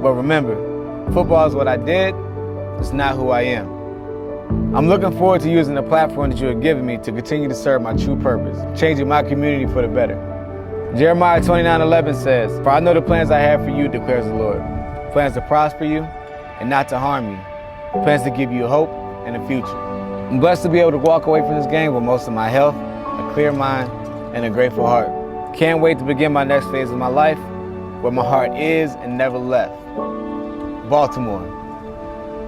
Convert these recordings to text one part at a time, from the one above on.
But remember, football is what I did, it's not who I am. I'm looking forward to using the platform that you have given me to continue to serve my true purpose, changing my community for the better. Jeremiah 29:11 says, "For I know the plans I have for you, declares the Lord. Plans to prosper you and not to harm you. Plans to give you hope and a future." I'm blessed to be able to walk away from this game with most of my health, a clear mind, and a grateful heart. Can't wait to begin my next phase of my life where my heart is and never left. Baltimore,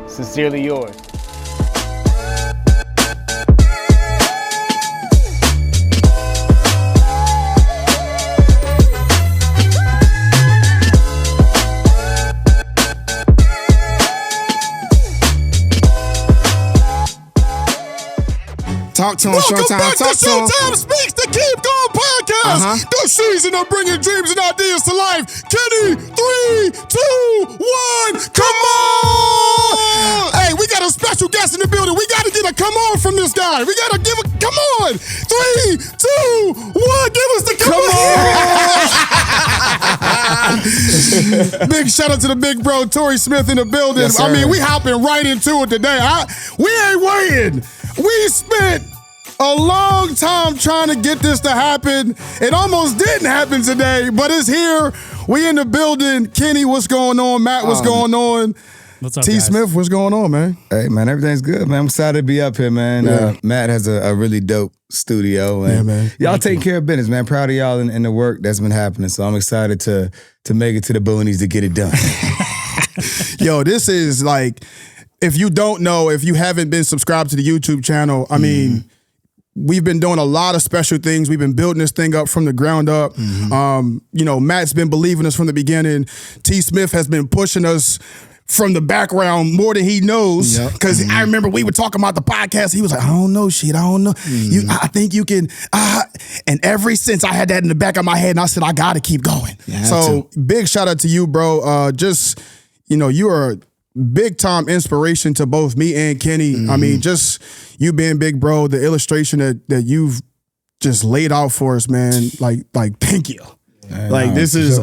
sincerely yours. Talk to him, Welcome Showtime. back Talk to to him. Showtime Speaks, the Keep Going podcast. The season of bringing dreams and ideas to life. Kenny, 3, 2, 1, come on! Hey, we got a special guest in the building. We got to get a come on from this guy. We got to give a come on. 3, 2, 1, give us the come on. Big shout out to the big bro, Torrey Smith in the building. Yes, I mean, sir. we hopping right into it today. We ain't waiting. We spent a long time trying to get this to happen. It almost didn't happen today, but it's here. We in the building. Kenny, what's going on? Matt, what's going on? What's up, T. guys? Smith, what's going on, man? Hey, man, everything's good, man. I'm excited to be up here, man. Yeah. Matt has a really dope studio. And Yeah, man. y'all taking care of business, man. Proud of y'all and the work that's been happening. So I'm excited to make it to the boonies to get it done. Yo, this is like, if you don't know, if you haven't been subscribed to the YouTube channel, I mean, we've been doing a lot of special things. We've been building this thing up from the ground up. You know, Matt's been believing us from the beginning. T. Smith has been pushing us from the background more than he knows. Because I remember we were talking about the podcast. He was like, I don't know. I think you can. And ever since I had that in the back of my head, and I said, I got to keep going. So big shout out to you, bro. You are a big time inspiration to both me and Kenny. I mean, just you being big, bro, the illustration that you've just laid out for us, man. Like, thank you. This is,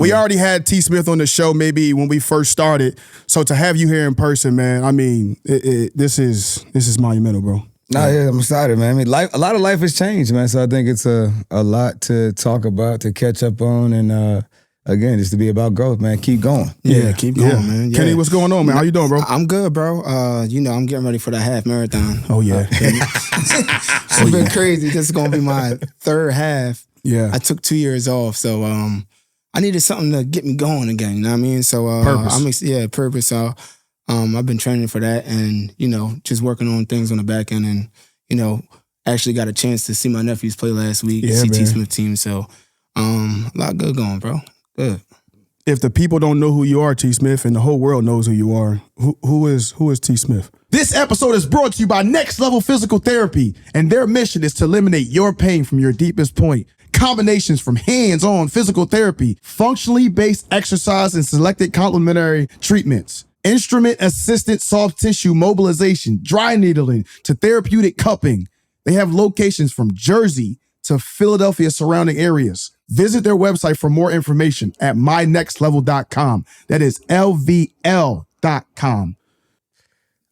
we already had T. Smith on the show maybe when we first started. So to have you here in person, man, I mean, this is monumental, bro. Nah, yeah, I'm excited, man. I mean, a lot of life has changed, man. So I think it's a lot to talk about, to catch up on, and again, just to be about growth, man. Keep going. Yeah, keep going, man. Yeah. Kenny, what's going on, man? How you doing, bro? I'm good, bro. I'm getting ready for that half marathon. Oh, yeah. It's been crazy. This is going to be my third half. Yeah. I took 2 years off, so I needed something to get me going again, you know what I mean? So Purpose. Purpose. So I've been training for that and, just working on things on the back end and, actually got a chance to see my nephews play last week, see T. Smith team. So a lot good going, bro. Good. If the people don't know who you are, T. Smith, and the whole world knows who you are, who is T. Smith? This episode is brought to you by Next Level Physical Therapy, and their mission is to eliminate your pain from your deepest point. Combinations from hands-on physical therapy, functionally based exercise, and selected complementary treatments. Instrument-assisted soft tissue mobilization, dry needling to therapeutic cupping. They have locations from Jersey to Philadelphia surrounding areas. Visit their website for more information at mynextlevel.com. That is LVL.com.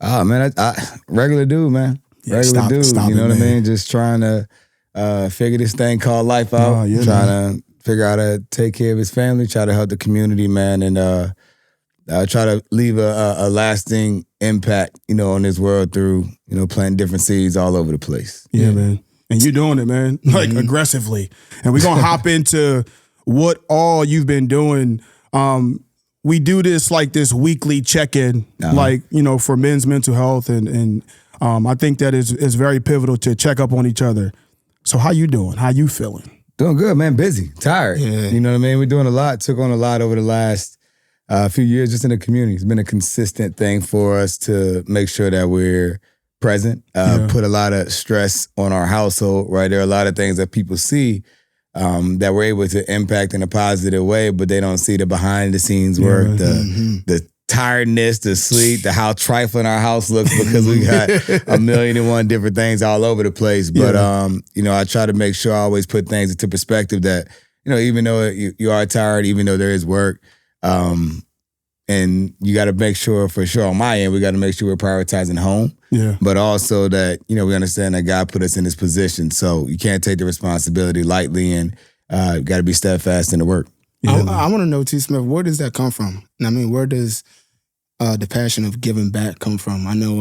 Man, I regular dude, man. Regular dude. Stop you know it, what I man. mean? Just trying to figure this thing called life out. Trying to figure out how to take care of his family, try to help the community, man, and try to leave a lasting impact, on this world through, planting different seeds all over the place. Yeah, man. And you're doing it, man, like aggressively. And we're going to hop into what all you've been doing. We do this this weekly check-in, for men's mental health. And I think that is very pivotal to check up on each other. So how you doing? How you feeling? Doing good, man. Busy, tired. Yeah. You know what I mean? We're doing a lot, took on a lot over the last few years just in the community. It's been a consistent thing for us to make sure that we're present, put a lot of stress on our household, right? There are a lot of things that people see that we're able to impact in a positive way, but they don't see the behind the scenes work, the tiredness, the sleep, the how trifling our house looks because we got 1,000,001 different things all over the place. But, I try to make sure I always put things into perspective that, even though you are tired, even though there is work, And you got to make sure, for sure, on my end, we got to make sure we're prioritizing home. Yeah. But also that, we understand that God put us in this position. So you can't take the responsibility lightly, and you got to be steadfast in the work. Yeah, I want to know, T. Smith, where does that come from? I mean, where does the passion of giving back come from? I know,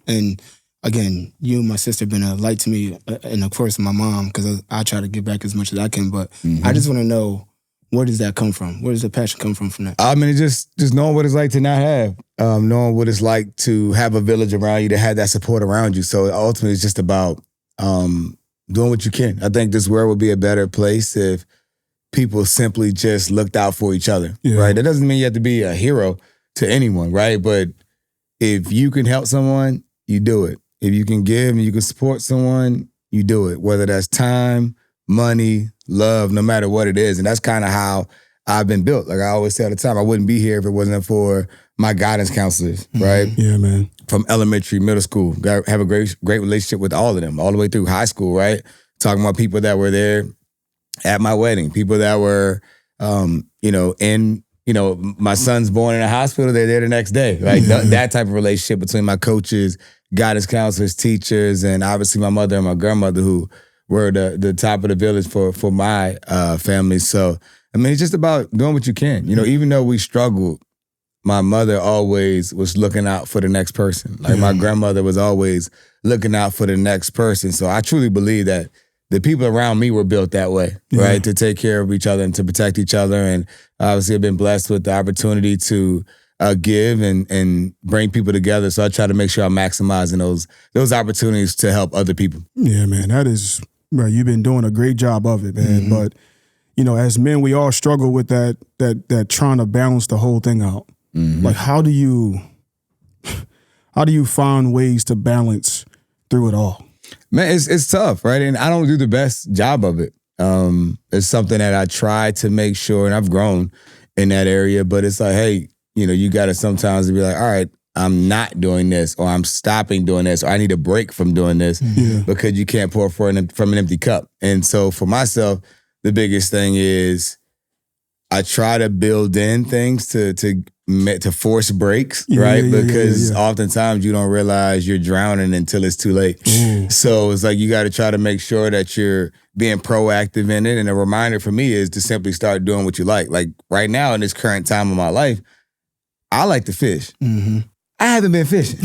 and again, you and my sister have been a light to me, and of course my mom, because I try to give back as much as I can, but I just want to know, where does that come from? Where does the passion come from that? I mean, just knowing what it's like to not have, knowing what it's like to have a village around you, to have that support around you. So ultimately, it's just about doing what you can. I think this world would be a better place if people simply just looked out for each other, right? That doesn't mean you have to be a hero to anyone, right? But if you can help someone, you do it. If you can give and you can support someone, you do it. Whether that's time, money, love, no matter what it is. And that's kind of how I've been built. Like I always say all the time, I wouldn't be here if it wasn't for my guidance counselors, right? Yeah, man. From elementary, middle school, have a great relationship with all of them, all the way through high school, right? Talking about people that were there at my wedding, people that were, my son's born in a hospital, they're there the next day. Like that type of relationship between my coaches, guidance counselors, teachers, and obviously my mother and my grandmother, who were the top of the village for my family. So, I mean, it's just about doing what you can. Even though we struggled, my mother always was looking out for the next person. Like my grandmother was always looking out for the next person. So I truly believe that the people around me were built that way, right? To take care of each other and to protect each other. And obviously I've been blessed with the opportunity to give and bring people together. So I try to make sure I'm maximizing those opportunities to help other people. Yeah, man, that is, bro, you've been doing a great job of it, man. But, as men, we all struggle with that trying to balance the whole thing out. Like, how do you find ways to balance through it all? Man, it's tough, right? And I don't do the best job of it. It's something that I try to make sure, and I've grown in that area, but it's like, hey, you got to sometimes be like, all right, I'm not doing this, or I'm stopping doing this, or I need a break from doing this because you can't pour from an empty cup. And so for myself, the biggest thing is I try to build in things to force breaks, right? Because oftentimes you don't realize you're drowning until it's too late. So it's like you got to try to make sure that you're being proactive in it. And a reminder for me is to simply start doing what you like. Like right now in this current time of my life, I like to fish. I haven't been fishing,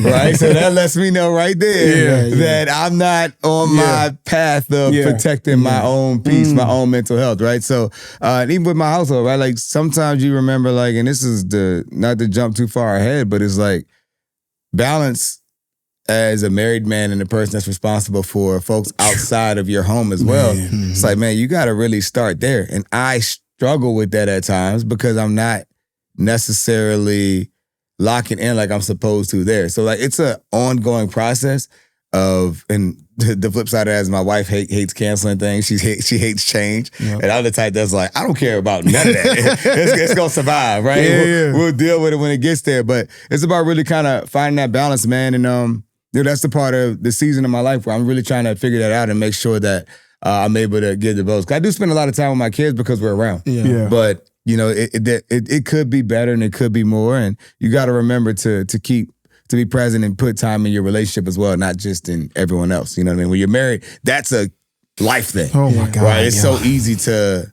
right? So that lets me know right there that I'm not on my path of protecting my own peace, my own mental health, right? So even with my household, right? Like sometimes you remember, like, and this is not to jump too far ahead, but it's like balance as a married man and a person that's responsible for folks outside of your home as well. It's like, man, you got to really start there. And I struggle with that at times because I'm not necessarily locking in like I'm supposed to there. So like it's an ongoing process of, and the flip side of that is my wife hates canceling things. She hates change. And I'm the type that's like, I don't care about none of that. it's going to survive, right? We'll deal with it when it gets there. But it's about really kind of finding that balance, man. And that's the part of the season of my life where I'm really trying to figure that out and make sure that I'm able to give the votes. 'Cause I do spend a lot of time with my kids because we're around. But it could be better and it could be more. And you got to remember to be present and put time in your relationship as well, not just in everyone else. You know what I mean? When you're married, that's a life thing. Oh my God. Right? It's so easy to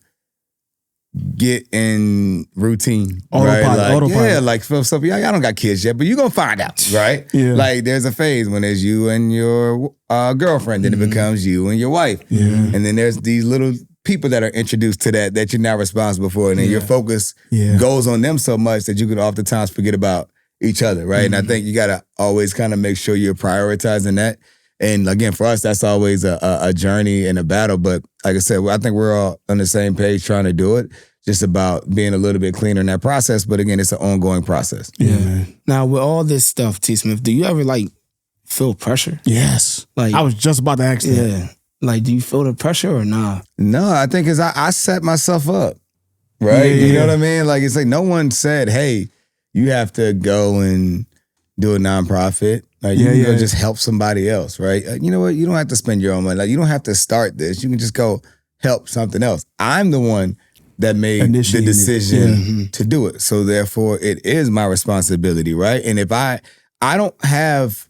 get in routine. Autopilot. Yeah, like so y'all don't got kids yet, but you're going to find out, right? Like there's a phase when there's you and your girlfriend, then it becomes you and your wife. And then there's these little people that are introduced to that you're not responsible for. And then your focus goes on them so much that you can oftentimes forget about each other, right? And I think you got to always kind of make sure you're prioritizing that. And again, for us, that's always a journey and a battle. But like I said, I think we're all on the same page trying to do it. Just about being a little bit cleaner in that process. But again, it's an ongoing process. Yeah, man. Now, with all this stuff, T. Smith, do you ever feel pressure? Yes. Like, I was just about to ask that. Yeah. Like, do you feel the pressure or not? No, I think it's I set myself up, right? You know what I mean? Like, it's like no one said, hey, you have to go and do a nonprofit. Like, you can go just help somebody else, right? You know what? You don't have to spend your own money. Like, you don't have to start this. You can just go help something else. I'm the one that made Initiated the it. decision to do it. So therefore, it is my responsibility, right? And if I don't have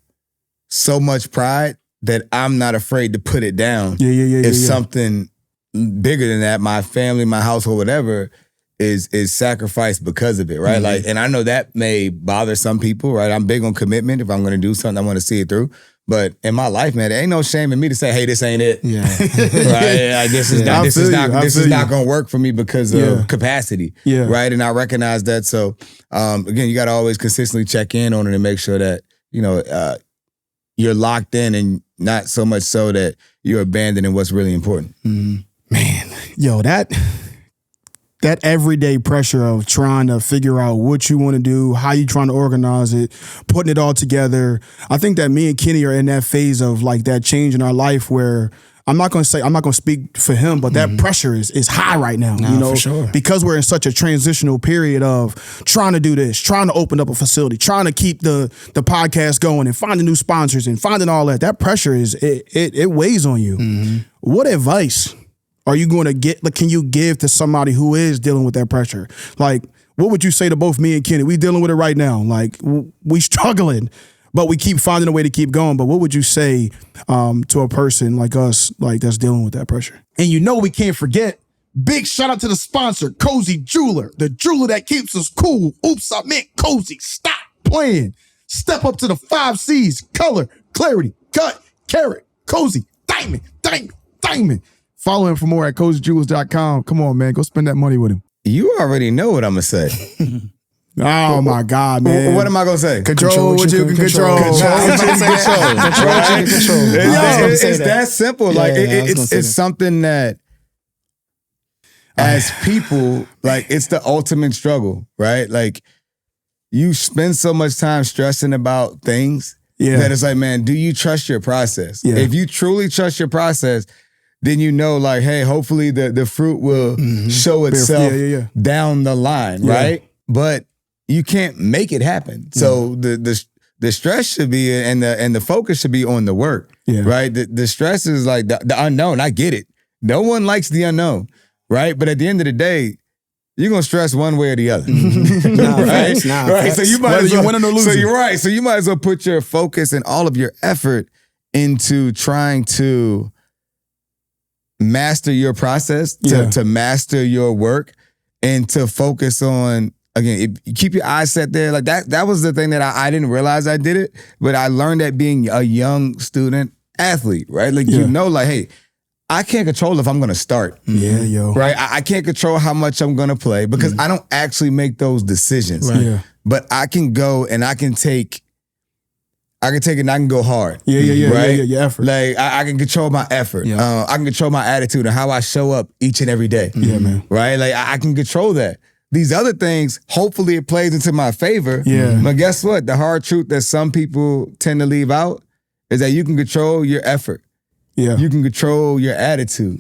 so much pride that I'm not afraid to put it down. If something bigger than that, my family, my household, whatever, is sacrificed because of it, right? Like, and I know that may bother some people, right? I'm big on commitment. If I'm going to do something, I want to see it through. But in my life, man, there ain't no shame in me to say, "Hey, this ain't it." Yeah. Right? Like, this is not going to work for me because of capacity. Yeah. Right? And I recognize that. So again, you got to always consistently check in on it and make sure that you're locked in, and not so much so that you're abandoning what's really important. Man, yo, that everyday pressure of trying to figure out what you want to do, how you trying to organize it, putting it all together. I think that me and Kenny are in that phase of like that change in our life where I'm not going to speak for him, but that pressure is high right now, for sure. because we're in such a transitional period of trying to do this, trying to open up a facility, trying to keep the podcast going and finding new sponsors and finding all that. That pressure it weighs on you. What advice are you going to get? Like, can you give to somebody who is dealing with that pressure? Like, what would you say to both me and Kenny? We dealing with it right now. Like, we struggling, but we keep finding a way to keep going. But what would you say to a person like us, like that's dealing with that pressure? And we can't forget, big shout out to the sponsor, Cozy Jeweler, the jeweler that keeps us cool. Oops, I meant cozy. Stop playing. Step up to the 5 C's: color, clarity, cut, carat, cozy, diamond, diamond, diamond. Follow him for more at cozyjewels.com. Come on, man. Go spend that money with him. You already know what I'm going to say. Oh, my God, man. What am I going to say? Control what you can control. Control what you can control. Control what you can control. It's that simple. Like, it's something that as people, like, it's the ultimate struggle, right? Like, you spend so much time stressing about things that it's like, man, do you trust your process? Yeah. If you truly trust your process, then you know, like, hey, hopefully the fruit will show itself down the line, right? But you can't make it happen. So the stress should be, and the focus should be on the work, right? The stress is like the unknown. I get it. No one likes the unknown, right? But at the end of the day, you're gonna stress one way or the other, right? Right. So you might as well win or lose. So you're right. So you might as well put your focus and all of your effort into trying to master your process, to master your work, and to focus on, again, if you keep your eyes set there. Like that was the thing that I didn't realize I did it, but I learned that being a young student athlete, right? Like, like, hey, I can't control if I'm going to start. Right? I can't control how much I'm going to play because I don't actually make those decisions. Right. But I can go and I can take it and I can go hard. Right? Your effort. Like, I can control my effort. I can control my attitude and how I show up each and every day. Yeah, man. Right? Like, I can control that. These other things, hopefully it plays into my favor. But guess what? The hard truth that some people tend to leave out is that you can control your effort. You can control your attitude.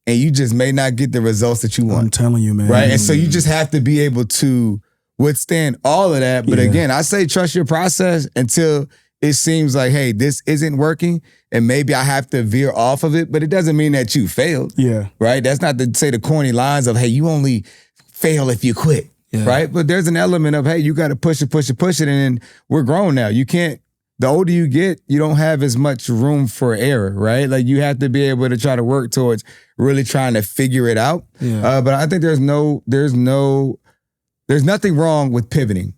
And you just may not get the results that you want. I'm telling you, man. Right? And so you just have to be able to withstand all of that. But again, I say trust your process until it seems like, hey, this isn't working and maybe I have to veer off of it, but it doesn't mean that you failed. Right? That's not to say the corny lines of, hey, you only fail if you quit. Right? But there's an element of, hey, you got to push it. And then we're grown now. You can't, the older you get, you don't have as much room for error, right? Like, you have to be able to try to work towards really trying to figure it out. But I think there's nothing wrong with pivoting,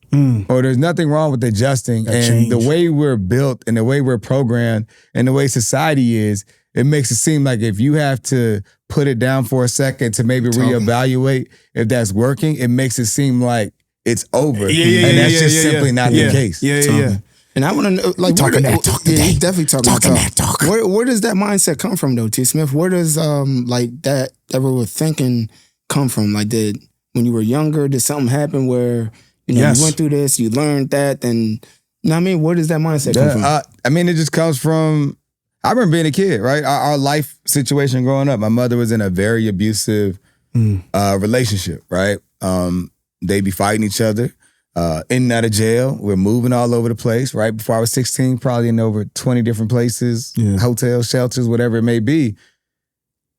or there's nothing wrong with adjusting. And the way we're built and the way we're programmed and the way society is, it makes it seem like if you have to put it down for a second to maybe reevaluate if that's working, it makes it seem like it's over. And that's just simply not the case. And I want to know, like, he's definitely talking that talk. Where does that mindset come from, though, T. Smith? Where does like that we thinking come from? Like, when you were younger, did something happen where you went through this, you learned that, then, you know what I mean? Where does that mindset come from? I mean, it just comes from, I remember being a kid, right? Our life situation growing up. My mother was in a very abusive relationship, right? They be fighting each other. In and out of jail. We're moving all over the place. Right before I was 16, probably in over 20 different places, hotels, shelters, whatever it may be.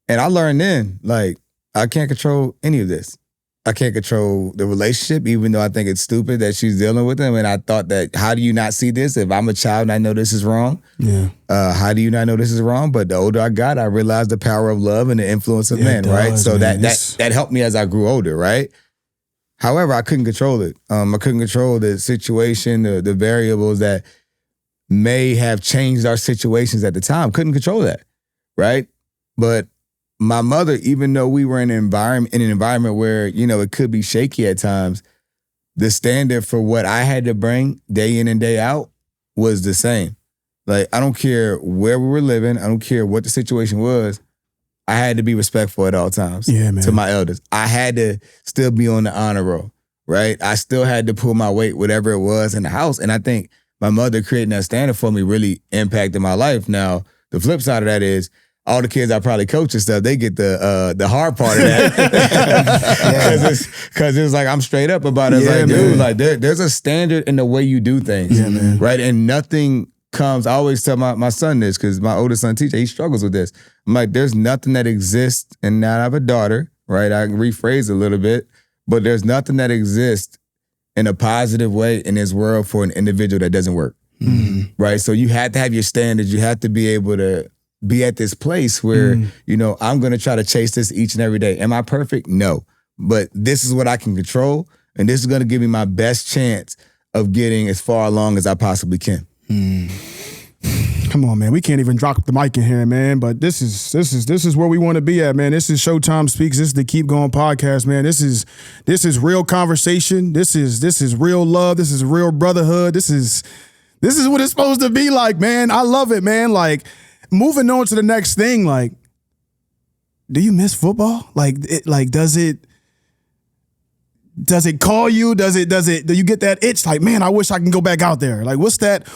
And I learned then, like, I can't control any of this. I can't control the relationship, even though I think it's stupid that she's dealing with him. And I thought that, how do you not see this? If I'm a child and I know this is wrong, how do you not know this is wrong? But the older I got, I realized the power of love and the influence of men, right? So that helped me as I grew older, right? However, I couldn't control it. I couldn't control the situation, the variables that may have changed our situations at the time. Couldn't control that, right? But my mother, even though we were in an environment where, you know, it could be shaky at times, the standard for what I had to bring day in and day out was the same. Like, I don't care where we were living. I don't care what the situation was. I had to be respectful at all times to my elders. I had to still be on the honor roll, right? I still had to pull my weight, whatever it was in the house. And I think my mother creating that standard for me really impacted my life. Now, the flip side of that is, all the kids I probably coach and stuff, they get the hard part of that. Because it's like, I'm straight up about it. It's like, dude, like there's a standard in the way you do things. Yeah, man. Right? And nothing comes, I always tell my son this, because my oldest son teacher, he struggles with this. I'm like, there's nothing that exists, and now I have a daughter, right? I can rephrase a little bit, but there's nothing that exists in a positive way in this world for an individual that doesn't work. Mm-hmm. Right? So you have to have your standards. You have to be able to be at this place where, you know, I'm going to try to chase this each and every day. Am I perfect? No. But this is what I can control, and this is going to give me my best chance of getting as far along as I possibly can. Come on, man. We can't even drop the mic in here, man. But this is where we want to be at, man. This is Showtime Speaks. This is the Keep Going podcast, man. This is real conversation. This is real love. This is real brotherhood. This is what it's supposed to be like, man. I love it, man. Like, moving on to the next thing, like, do you miss football? Does it call you? Do you get that itch? Like, man, I wish I can go back out there. Like, what's that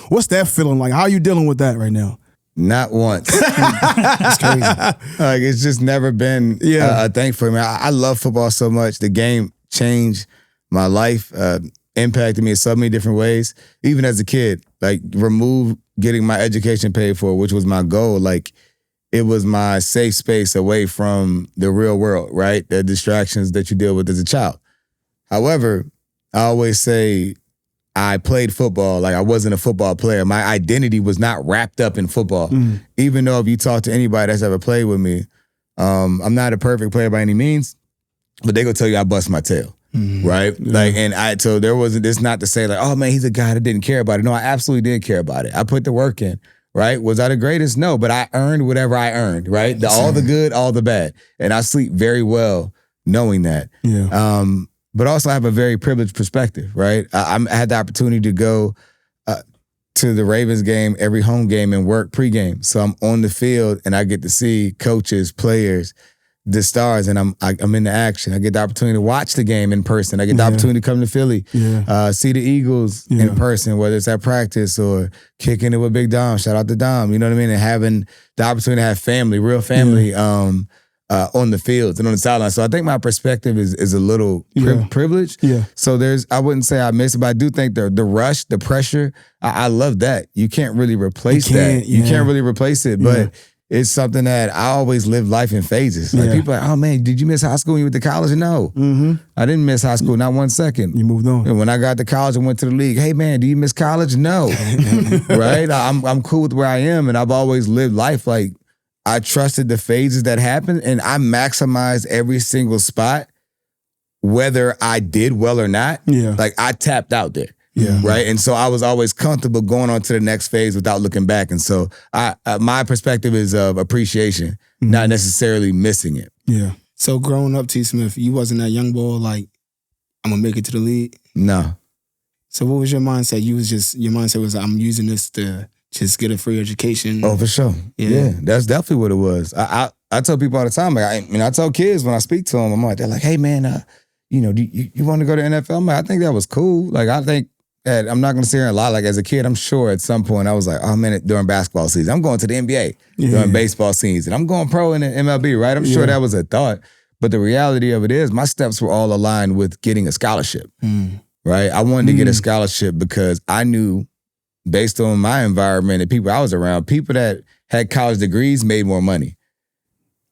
feeling like? How are you dealing with that right now? Not once. That's crazy. Like, it's just never been a thing for me. I love football so much. The game changed my life, impacted me in so many different ways. Even as a kid, like, remove getting my education paid for, which was my goal. Like, it was my safe space away from the real world, right? The distractions that you deal with as a child. However, I always say I played football. Like, I wasn't a football player. My identity was not wrapped up in football. Even though if you talk to anybody that's ever played with me, I'm not a perfect player by any means, but they gonna tell you I bust my tail. Right? Yeah. So there wasn't, it's not to say like, oh man, he's a guy that didn't care about it. No, I absolutely did care about it. I put the work in, right? Was I the greatest? No, but I earned whatever I earned, right? All the good, all the bad. And I sleep very well knowing that. Yeah. But also I have a very privileged perspective, right? I had the opportunity to go to the Ravens game, every home game, and work pregame. So I'm on the field and I get to see coaches, players, the stars, and I'm in the action. I get the opportunity to watch the game in person. I get the opportunity to come to Philly, see the Eagles in person, whether it's at practice or kicking it with Big Dom. Shout out to Dom, you know what I mean? And having the opportunity to have family, real family, on the fields and on the sideline. So I think my perspective is a little privileged. Yeah. So I wouldn't say I miss it, but I do think the rush, the pressure, I love that. You can't really replace that. You can't really replace it, but it's something that I always live life in phases. Like, people are like, oh man, did you miss high school when you went to college? No. I didn't miss high school, not 1 second. You moved on. And when I got to college and went to the league, hey man, do you miss college? No. Right? I'm cool with where I am, and I've always lived life like I trusted the phases that happened, and I maximized every single spot, whether I did well or not. Yeah. Like, I tapped out there. Yeah. Right. And so I was always comfortable going on to the next phase without looking back. And so my perspective is of appreciation, not necessarily missing it. Yeah. So growing up, T. Smith, you wasn't that young boy like, I'm going to make it to the league? No. So what was your mindset? Your mindset was, I'm using this to just get a free education. Oh, for sure. Yeah. That's definitely what it was. I tell people all the time, like, I tell kids when I speak to them, I'm like, they're like, hey man, you know, do you want to go to NFL? I'm like, I think that was cool. Like, I think, I'm not going to sit here and lie. Like, as a kid, I'm sure at some point I was like, oh man, during basketball season, I'm going to the NBA during baseball season. I'm going pro in the MLB, right? I'm sure that was a thought. But the reality of it is my steps were all aligned with getting a scholarship, right? I wanted to get a scholarship because I knew, based on my environment and people I was around, people that had college degrees made more money.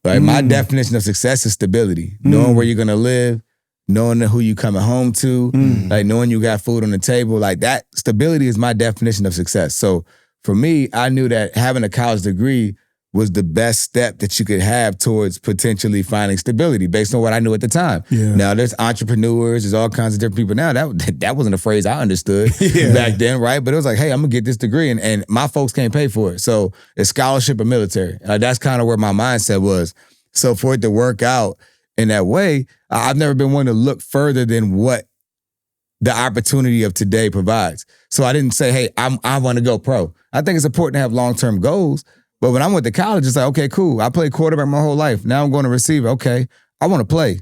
Like my definition of success is stability. Knowing where you're gonna live, knowing who you coming home to, like knowing you got food on the table. Like that stability is my definition of success. So for me, I knew that having a college degree was the best step that you could have towards potentially finding stability based on what I knew at the time. Yeah. Now there's entrepreneurs, there's all kinds of different people now. That wasn't a phrase I understood back then, right? But it was like, hey, I'm gonna get this degree and my folks can't pay for it. So it's scholarship or military. That's kind of where my mindset was. So for it to work out in that way, I've never been one to look further than what the opportunity of today provides. So I didn't say, hey, I want to go pro. I think it's important to have long-term goals. But when I went to college, it's like, okay, cool. I played quarterback my whole life. Now I'm going to receiver. Okay, I want to play.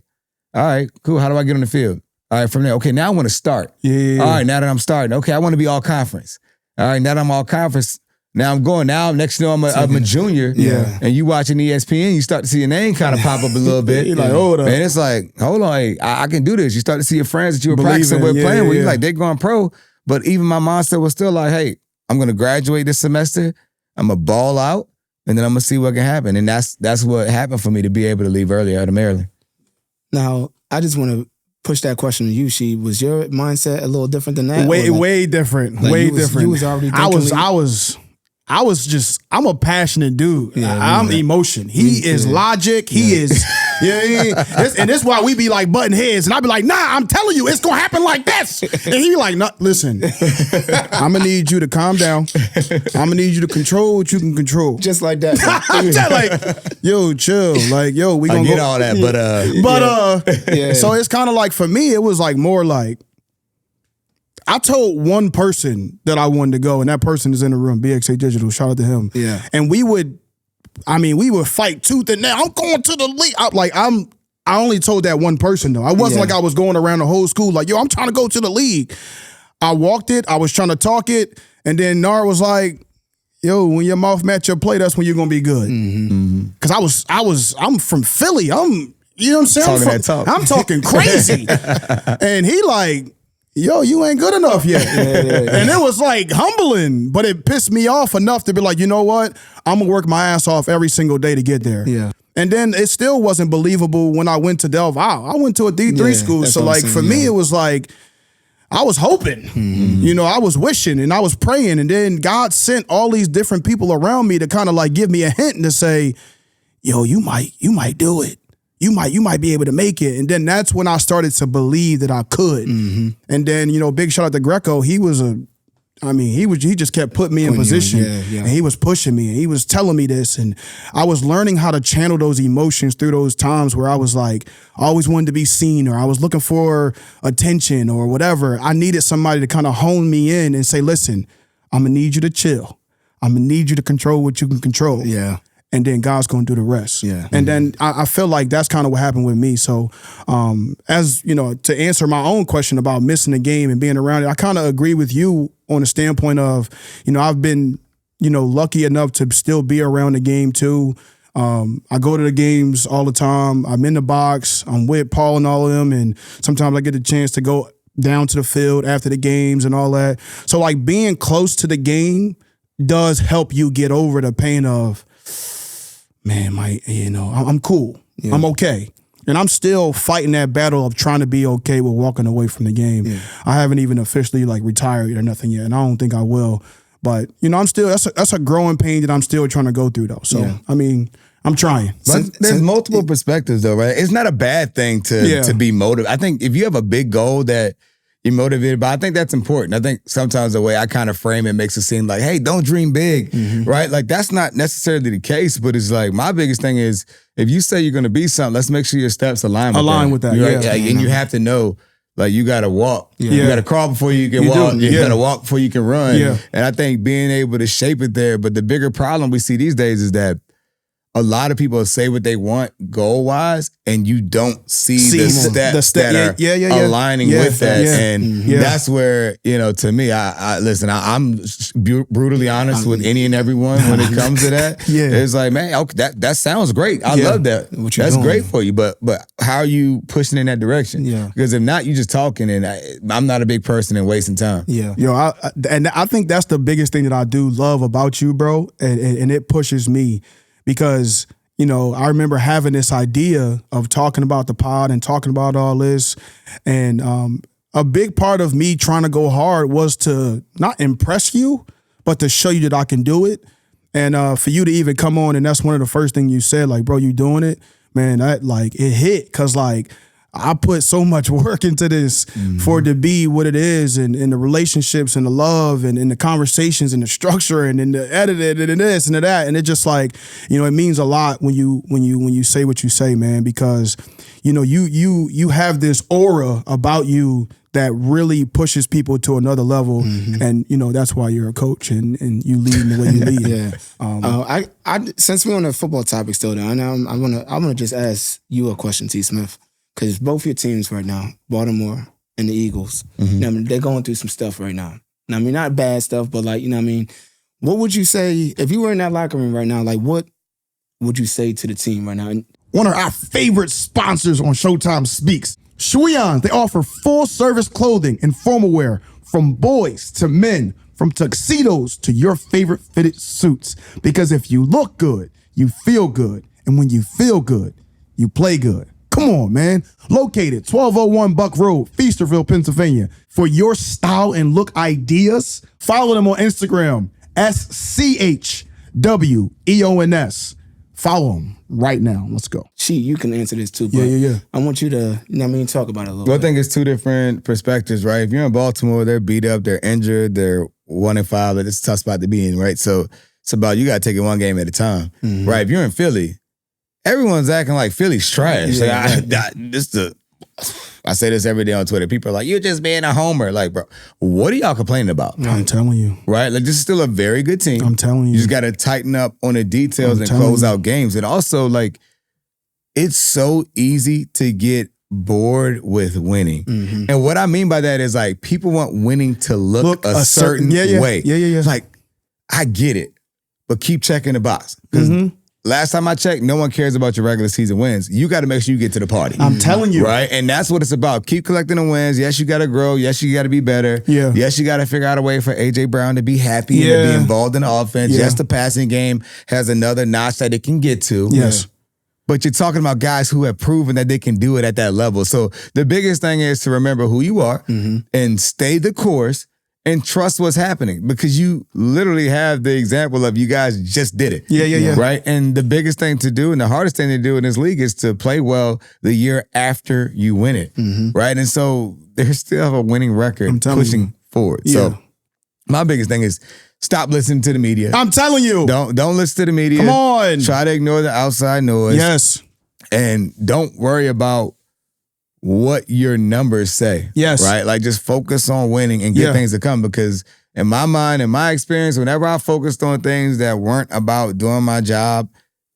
All right, cool. How do I get on the field? All right, from there, okay, now I want to start. Yeah. All right, now that I'm starting, okay, I want to be all conference. All right, now that I'm all conference, now I'm going. Now, next thing you know, I'm a junior. Yeah. And you watching ESPN, you start to see your name kind of pop up a little bit. You're like, hold up. And it's like, hold on, hey, I can do this. You start to see your friends that you were Believe practicing it. with, Yeah, playing with. You're yeah. like, they're going pro. But even my mindset was still like, hey, I'm going to graduate this semester. I'm going to ball out. And then I'm going to see what can happen. And that's what happened for me to be able to leave early out of Maryland. Now, I just want to push that question to you, She. Was your mindset a little different than that? Way, Or like- way different. like way you was- different. you was already I'm a passionate dude. Yeah, I'm yeah. emotion. He is logic. He is, and that's why we be like butting heads. And I be like, nah, I'm telling you, it's going to happen like this. And he be like, no, listen, I'm going to need you to calm down. I'm going to need you to control what you can control. just like that. I'm just like, yo, chill. Like, yo, we I going to get go. all that, but Yeah. So it's kind of like, for me, it was like more like, I told one person that I wanted to go, and that person is in the room, BXA Digital. Shout out to him. Yeah. And we would fight tooth and nail. I'm going to the league. I only told that one person though. I wasn't Yeah. like I was going around the whole school like, yo, I'm trying to go to the league. I walked it. I was trying to talk it, and then Nar was like, yo, when your mouth match your play, that's when you're gonna be good. Because I'm from Philly. You know what I'm saying? Talking that talk. I'm talking crazy. And he like, yo, you ain't good enough yet. And it was like humbling, but it pissed me off enough to be like, you know what? I'm gonna work my ass off every single day to get there. Yeah. And then it still wasn't believable when I went to Del Valle. I went to a D3 Yeah, school. that's So what I'm like saying, for me, yeah. it was like, I was hoping, you know, I was wishing and I was praying. And then God sent all these different people around me to kind of like give me a hint and to say, yo, you might do it. You might be able to make it. And then that's when I started to believe that I could. And then, you know, big shout out to Greco. He just kept putting me in Putting you in, position. yeah. And he was pushing me and he was telling me this. And I was learning how to channel those emotions through those times where I was like, I always wanted to be seen, or I was looking for attention or whatever. I needed somebody to kind of hone me in and say, listen, I'm gonna need you to chill. I'm gonna need you to control what you can control. Yeah. And then God's gonna do the rest. Yeah. And then I feel like that's kind of what happened with me. So as you know, to answer my own question about missing the game and being around it, I kind of agree with you on the standpoint of, you know, I've been, you know, lucky enough to still be around the game too. I go to the games all the time. I'm in the box. I'm with Paul and all of them. And sometimes I get the chance to go down to the field after the games and all that. So like being close to the game does help you get over the pain of, man, I'm cool. Yeah. I'm okay. And I'm still fighting that battle of trying to be okay with walking away from the game. Yeah. I haven't even officially like retired or nothing yet, and I don't think I will. But you know, I'm still that's a growing pain that I'm still trying to go through though. So Yeah. I mean, I'm trying. But there's multiple perspectives though, right? It's not a bad thing to be motivated. I think if you have a big goal that you're motivated by, I think that's important. I think sometimes the way I kind of frame it makes it seem like, hey, don't dream big, right? Like that's not necessarily the case, but it's like my biggest thing is if you say you're going to be something, let's make sure your steps align with that. Right? Yeah. And you have to know, like you got to walk. Yeah. You got to crawl before you can You walk. do. You Yeah. got to walk before you can run. Yeah. And I think being able to shape it there, but the bigger problem we see these days is that a lot of people say what they want goal-wise, and you don't see the steps that are aligning with that. Yeah. And that's where, you know, to me, I'm brutally honest with any and everyone when it comes to that. Yeah. It's like, man, okay, that sounds great. I love that. What you're That's doing. great for you. But how are you pushing in that direction? Yeah. Because if not, you just talking, and I'm not a big person in wasting time. Yeah. Yo, I think that's the biggest thing that I do love about you, bro, and it pushes me because, I remember having this idea of talking about the pod and talking about all this. And a big part of me trying to go hard was to not impress you, but to show you that I can do it. And for you to even come on, and that's one of the first things you said, like, bro, you doing it? Man, that, like, it hit, because, like, I put so much work into this for it to be what it is, and the relationships and the love and the conversations and the structure and the editing and this and that. And it just, like, it means a lot when you say what you say, man, because, you have this aura about you that really pushes people to another level. And, that's why you're a coach and you lead in the way you lead. Yeah. I since we're on the football topic still, though, I wanna just ask you a question, T. Smith, because both your teams right now, Baltimore and the Eagles, they're going through some stuff right now. Not bad stuff, but, like, what would you say if you were in that locker room right now? Like, what would you say to the team right now? One of our favorite sponsors on Showtime Speaks, Shuyan. They offer full-service clothing and formal wear from boys to men, from tuxedos to your favorite fitted suits. Because if you look good, you feel good. And when you feel good, you play good. Come on, man. Located 1201 Buck Road, Feasterville, Pennsylvania. For your style and look ideas, follow them on Instagram, SCHWEONS. Follow them right now. Let's go. You can answer this too, but Yeah. I want you to, talk about it a little Well, I bit. think it's two different perspectives, right? If you're in Baltimore, they're beat up, they're injured, they're 1-5. It's a tough spot to be in, right? So it's about, you got to take it one game at a time, right? If you're in Philly, everyone's acting like Philly's trash. Yeah, I say this every day on Twitter. People are like, you're just being a homer. Like, bro, what are y'all complaining about? I'm telling you. Right? Like, this is still a very good team. I'm telling you. You just got to tighten up on the details and close out games. And also, like, it's so easy to get bored with winning. And what I mean by that is, like, people want winning to look a certain way. Yeah. Like, I get it, but keep checking the box. Because last time I checked, no one cares about your regular season wins. You got to make sure you get to the party. I'm telling you. Right? And that's what it's about. Keep collecting the wins. Yes, you got to grow. Yes, you got to be better. Yeah. Yes, you got to figure out a way for A.J. Brown to be happy and to be involved in the offense. Yeah. Yes, the passing game has another notch that it can get to. Yes. But you're talking about guys who have proven that they can do it at that level. So the biggest thing is to remember who you are and stay the course and trust what's happening, because you literally have the example of you guys just did it. Yeah. Right? And the biggest thing to do and the hardest thing to do in this league is to play well the year after you win it. Right? And so they still have a winning record pushing forward. Yeah. So my biggest thing is stop listening to the media. I'm telling you. Don't listen to the media. Come on. Try to ignore the outside noise. Yes. And don't worry about what your numbers say. Yes. Right? Like, just focus on winning and get things to come, because in my mind, in my experience, whenever I focused on things that weren't about doing my job,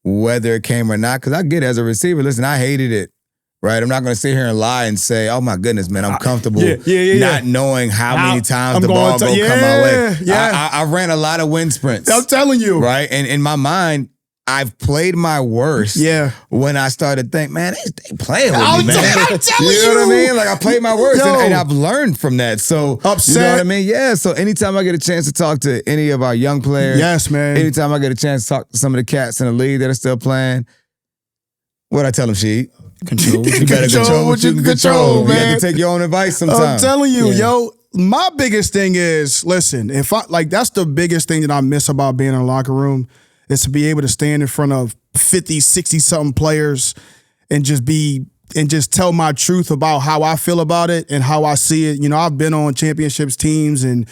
whether it came or not, because I get it as a receiver, listen, I hated it. Right? I'm not going to sit here and lie and say, oh my goodness, man, I'm comfortable not knowing how many times the ball go come my way. Yeah. I ran a lot of wind sprints. I'm telling you. Right? And in my mind, I've played my worst when I started to think, man, they playing with me, man. I'm telling you know what I mean? Like, I played my worst and I've learned from that. So, upset. You know what I mean? Yeah. So anytime I get a chance to talk to any of our young players, yes, man. Anytime I get a chance to talk to some of the cats in the league that are still playing, what I tell them, Sheed? Control. You better control what you can control, man. You have to take your own advice sometimes. I'm telling you, yo, my biggest thing is, listen, that's the biggest thing that I miss about being in a locker room, is to be able to stand in front of 50, 60 something players and just tell my truth about how I feel about it and how I see it. I've been on championships teams and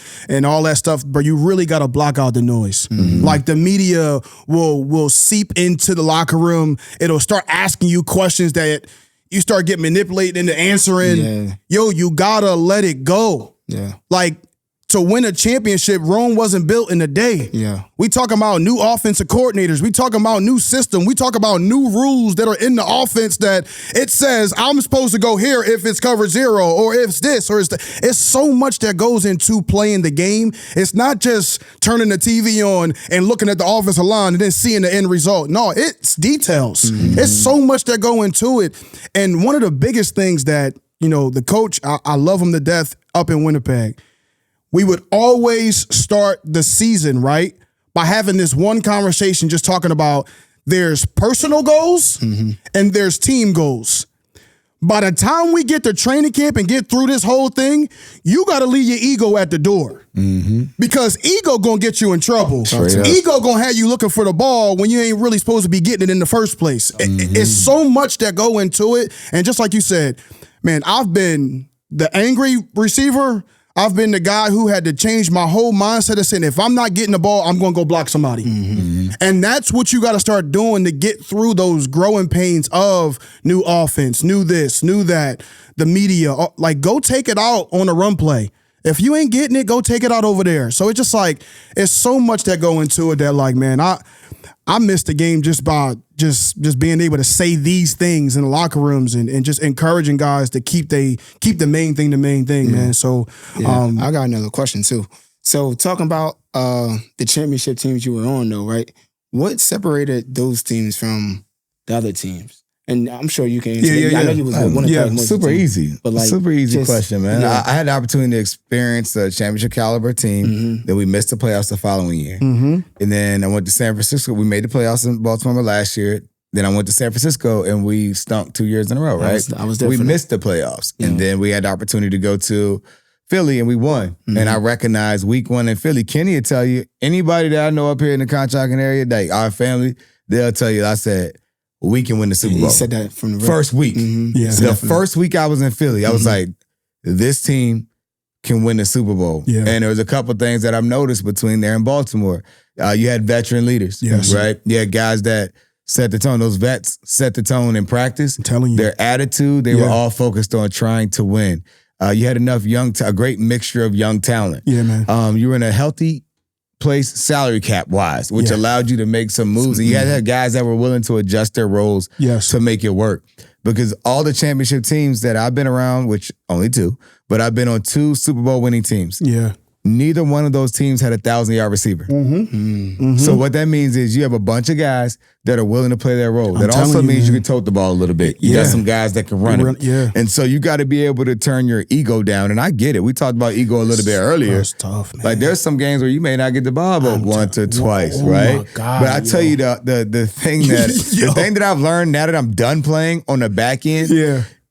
all that stuff, but you really got to block out the noise. Like, the media will seep into the locker room. It'll start asking you questions that you start getting manipulated into answering. Yeah. Yo, you got to let it go. Yeah. Like, to win a championship, Rome wasn't built in a day. Yeah. We talking about new offensive coordinators. We talking about new system. We talk about new rules that are in the offense that it says I'm supposed to go here if it's cover zero or if it's this or it's so much that goes into playing the game. It's not just turning the TV on and looking at the offensive line and then seeing the end result. No, it's details. It's so much that go into it. And one of the biggest things that, the coach, I love him to death up in Winnipeg. We would always start the season, right, by having this one conversation just talking about there's personal goals, and there's team goals. By the time we get to training camp and get through this whole thing, you got to leave your ego at the door. Because ego going to get you in trouble. Ego going to have you looking for the ball when you ain't really supposed to be getting it in the first place. It's so much that go into it. And just like you said, man, I've been the angry receiver. I've been the guy who had to change my whole mindset of saying, if I'm not getting the ball, I'm going to go block somebody. And that's what you got to start doing to get through those growing pains of new offense, new this, new that, the media. Like, go take it out on a run play. If you ain't getting it, go take it out over there. So it's just like, it's so much that go into it that, like, man, I missed the game just by just being able to say these things in the locker rooms and just encouraging guys to keep the main thing, man. So I got another question too. So talking about the championship teams you were on though, right? What separated those teams from the other teams? And I'm sure you can answer that. I know you was one of the super easy. But like, super easy question, man. Yeah. I had the opportunity to experience a championship caliber team. Then we missed the playoffs the following year. And then I went to San Francisco. We made the playoffs in Baltimore last year. Then I went to San Francisco and we stunk 2 years in a row, right? I was there we for that. missed the playoffs. And then we had the opportunity to go to Philly and we won. And I recognized week 1 in Philly. Kenny will tell you, anybody that I know up here in the Conshohocken area, like our family, they'll tell you, I said, we can win the Super Bowl. He said that from the first week. The first week I was in Philly, I was like, this team can win the Super Bowl. And there was a couple things that I've noticed between there and Baltimore. You had veteran leaders, right? You had guys that set the tone. Those vets set the tone in practice. I'm telling you. Their attitude, they were all focused on trying to win. You had enough a great mixture of young talent. Yeah, man. You were in a healthy place salary cap wise, which allowed you to make some moves. And you had guys that were willing to adjust their roles to make it work. Because all the championship teams that I've been around, which only 2, but I've been on 2 Super Bowl winning teams. Neither one of those teams had a 1,000-yard receiver. So what that means is you have a bunch of guys that are willing to play their role. That also means you can tote the ball a little bit. You got some guys that can run it. And so you got to be able to turn your ego down. And I get it. We talked about ego a little bit earlier. That's tough, man. Like there's some games where you may not get the ball but once or twice, right? My God, but I tell you the thing that the thing that I've learned now that I'm done playing on the back end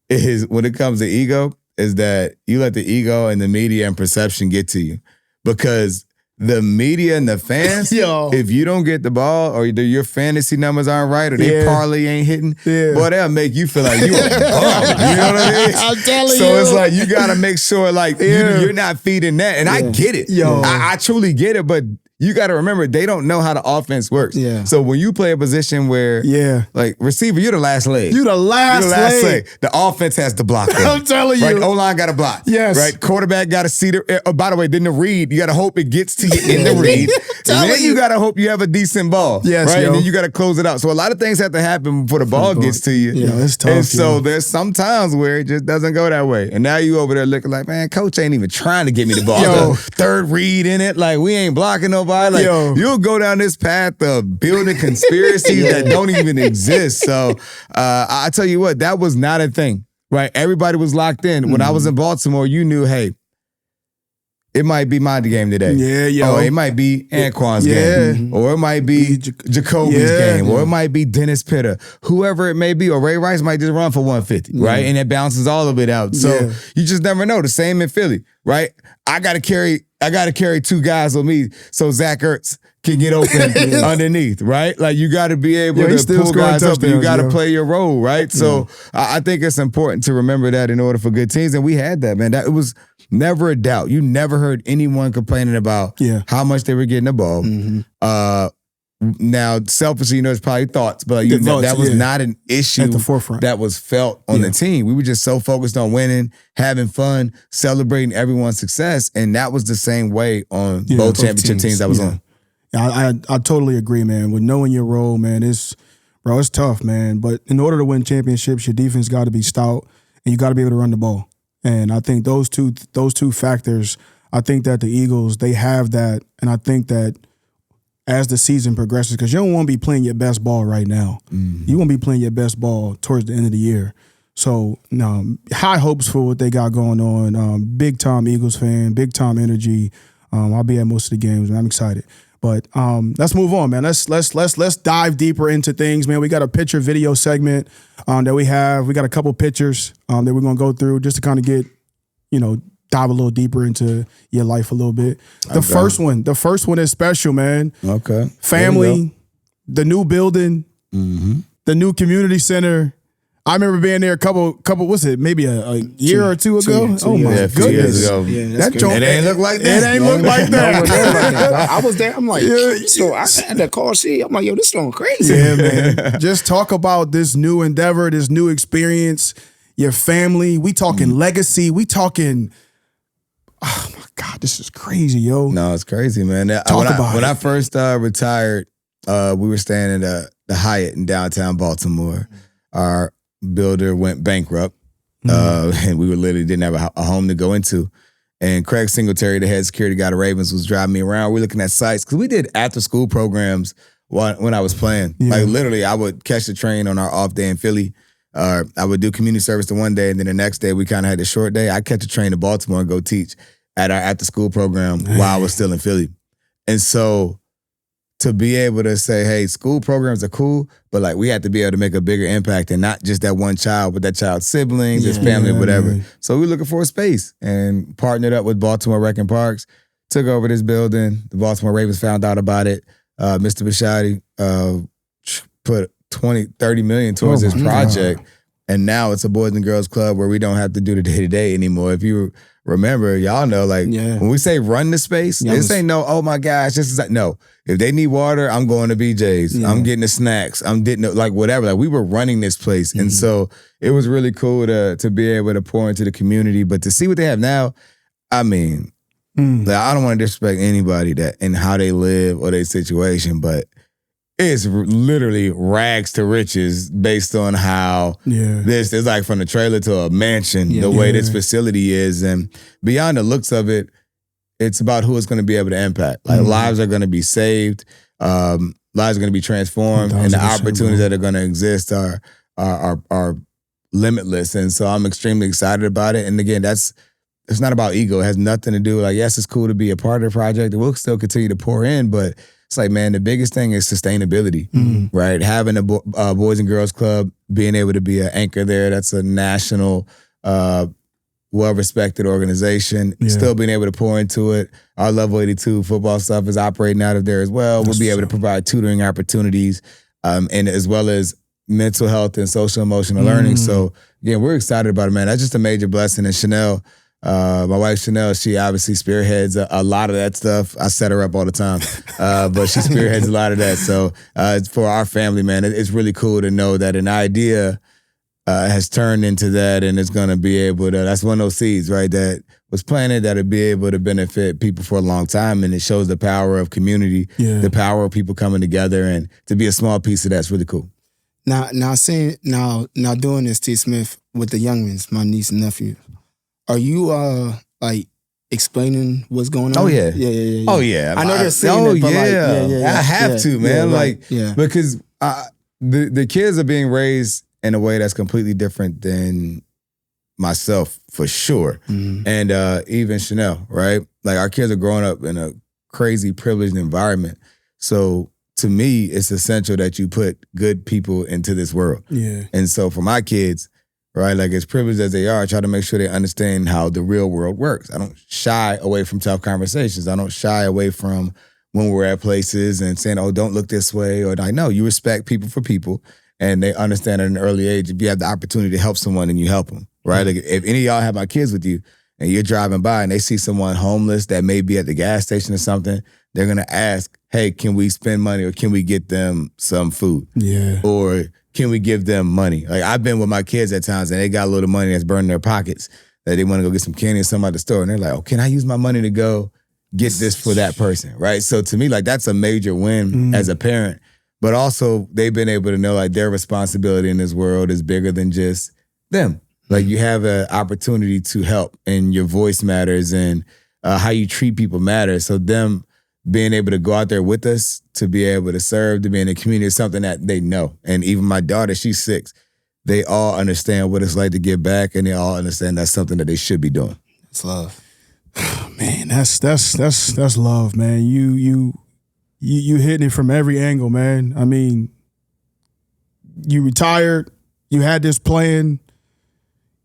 is when it comes to ego, is that you let the ego and the media and perception get to you. Because the media and the fans, if you don't get the ball or your fantasy numbers aren't right or they parlay ain't hitting, boy, they'll make you feel like you a bum. You know what I mean? I'm telling you. So it's like you got to make sure like you're not feeding that. And I get it. I truly get it, but you got to remember, they don't know how the offense works. So when you play a position where, like receiver, you're the last leg. You the last leg. The offense has to block them. I'm telling you. Right? O-line got to block. Right? Quarterback got to see the, by the way, then the read, you got to hope it gets to you in the read. And then you got to hope you have a decent ball. Right? And then you got to close it out. So a lot of things have to happen before the ball gets to you. It's tough. And so there's some times where it just doesn't go that way. And now you over there looking like, man, coach ain't even trying to get me the ball. The third read in it, like we ain't blocking nobody. Like you'll go down this path of building conspiracies that don't even exist. So I tell you what, that was not a thing, right? Everybody was locked in. When I was in Baltimore, you knew, hey, it might be my game today. Or it might be Anquan's game. Or it might be Jacoby's game. Or it might be Dennis Pitta. Whoever it may be. Or Ray Rice might just run for 150, right? And it balances all of it out. So you just never know. The same in Philly, right? I gotta carry 2 guys with me so Zach Ertz can get open underneath, right? Like you got to be able to pull guys up and you got to play your role, right? So I think it's important to remember that in order for good teams. And we had that, man. That it was never a doubt. You never heard anyone complaining about how much they were getting the ball. Now, selfishly, it's probably thoughts, but that was not an issue at the forefront that was felt on the team. We were just so focused on winning, having fun, celebrating everyone's success, and that was the same way on both championship teams I was on. I totally agree, man. With knowing your role, man, it's tough, man. But in order to win championships, your defense got to be stout, and you got to be able to run the ball. And I think those two factors, I think that the Eagles, they have that, and I think that as the season progresses, because you don't want to be playing your best ball right now. You want to be playing your best ball towards the end of the year. So, high hopes for what they got going on. Big time Eagles fan, big time energy. I'll be at most of the games, and I'm excited. But let's move on, man. Let's dive deeper into things, man. We got a picture video segment that we have. We got a couple pictures that we're gonna go through just to kind of get, dive a little deeper into your life a little bit. The first one is special, man. Okay. Family, the new building, the new community center. I remember being there a couple, what's it, maybe a year or two ago? Oh my Yeah, 2 years goodness. ago. Yeah, That joint, It ain't look like that. It ain't look like that. I was there. I'm like, so I had that call sheet. I'm like, yo, this going crazy. Yeah, man. Just talk about this new endeavor, this new experience, your family. We talking legacy. We talking, oh my God, this is crazy, yo. No, it's crazy, man. When I first retired, we were staying at the Hyatt in downtown Baltimore. Our builder went bankrupt, and we literally didn't have a home to go into. And Craig Singletary, the head security guy at Ravens, was driving me around. We're looking at sites because we did after-school programs when I was playing. Yeah. Like literally, I would catch the train on our off day in Philly. I would do community service the one day, and then the next day we kind of had a short day. I'd catch a train to Baltimore and go teach at our after-school program while I was still in Philly. And so to be able to say, hey, school programs are cool, but like we have to be able to make a bigger impact and not just that one child, but that child's siblings, his family, whatever. man. So we were looking for a space and partnered up with Baltimore Rec and Parks, took over this building. The Baltimore Ravens found out about it. Mr. Bishotti put 20, 30 million towards this project. And now it's a Boys and Girls Club where we don't have to do the day-to-day anymore. If you remember, y'all know, like, when we say run the space, this ain't no, oh my gosh, this is like, no. If they need water, I'm going to BJ's. Yeah. I'm getting the snacks. I'm getting the, like whatever. Like we were running this place. And so it was really cool to be able to pour into the community. But to see what they have now, I mean, like, I don't want to disrespect anybody that and how they live or their situation, but it's literally rags to riches based on how this is like from the trailer to a mansion, the way this facility is. And beyond the looks of it, it's about who it's going to be able to impact. Like lives are going to be saved, lives are going to be transformed, and the opportunities that are going to exist are limitless. And so I'm extremely excited about it. And again, it's not about ego. It has nothing to do with like, yes, it's cool to be a part of the project. We'll still continue to pour in, but it's like, man, the biggest thing is sustainability, right? Having a Boys and Girls Club, being able to be an anchor there, that's a national, well-respected organization, still being able to pour into it. Our Level 82 football stuff is operating out of there as well. We'll be able to provide tutoring opportunities and as well as mental health and social emotional learning. So, again, we're excited about it, man. That's just a major blessing. And Chanel, my wife Chanel, she obviously spearheads a lot of that stuff. I set her up all the time, but she spearheads a lot of that. So for our family, man, it's really cool to know that an idea has turned into that, and it's going to be able to, that's one of those seeds, right, that was planted that'll be able to benefit people for a long time, and it shows the power of community, the power of people coming together, and to be a small piece of that's really cool. Now doing this, T. Smith, with the youngins, my niece and nephew, are you like explaining what's going on? Oh yeah. Yeah. Oh yeah. I know they're saying it, but I have to, man. Because the kids are being raised in a way that's completely different than myself, for sure. And even Chanel, right? Like our kids are growing up in a crazy privileged environment. So to me, it's essential that you put good people into this world. Yeah. And so for my kids, right, like as privileged as they are, I try to make sure they understand how the real world works. I don't shy away from tough conversations. I don't shy away from when we're at places and saying, oh, don't look this way. Or I know you respect people for people, and they understand at an early age, if you have the opportunity to help someone, then you help them, right? Like if any of y'all have my kids with you and you're driving by and they see someone homeless that may be at the gas station or something, they're going to ask, hey, can we spend money or can we get them some food? Yeah. Or can we give them money? Like I've been with my kids at times and they got a little money that's burning their pockets that they want to go get some candy or something at the store. And they're like, oh, can I use my money to go get this for that person, right? So to me, like that's a major win as a parent. But also they've been able to know like their responsibility in this world is bigger than just them. Like you have an opportunity to help and your voice matters and how you treat people matters. So them being able to go out there with us, to be able to serve, to be in the community is something that they know. And even my daughter, she's 6. They all understand what it's like to give back, and they all understand that's something that they should be doing. It's love. Man, that's love, man. You You hitting it from every angle, man. I mean, you retired, you had this plan,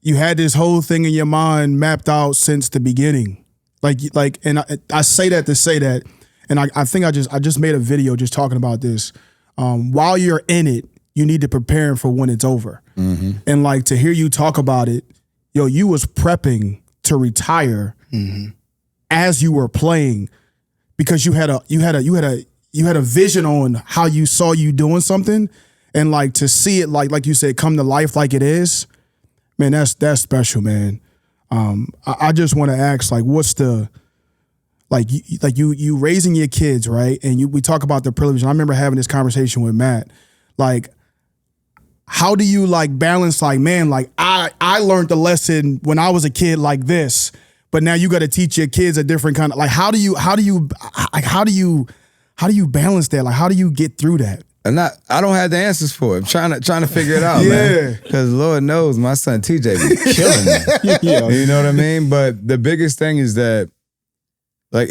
you had this whole thing in your mind mapped out since the beginning. And I say that to say that, and I think I just made a video just talking about this. While you're in it, you need to prepare for when it's over. Mm-hmm. And like to hear you talk about it, you was prepping to retire as you were playing because you had a vision on how you saw you doing something, and like to see it like you said come to life like it is, man. That's special, man. I just want to ask, like, what's the you raising your kids, right? And we talk about the privilege. And I remember having this conversation with Matt, like. How do you like balance like, man, like I learned the lesson when I was a kid like this, but now you got to teach your kids a different kind of like how do you balance that? Like how do you get through that? I don't have the answers for it. I'm trying to figure it out, man. Because Lord knows my son TJ be killing me. You know what I mean? But the biggest thing is that like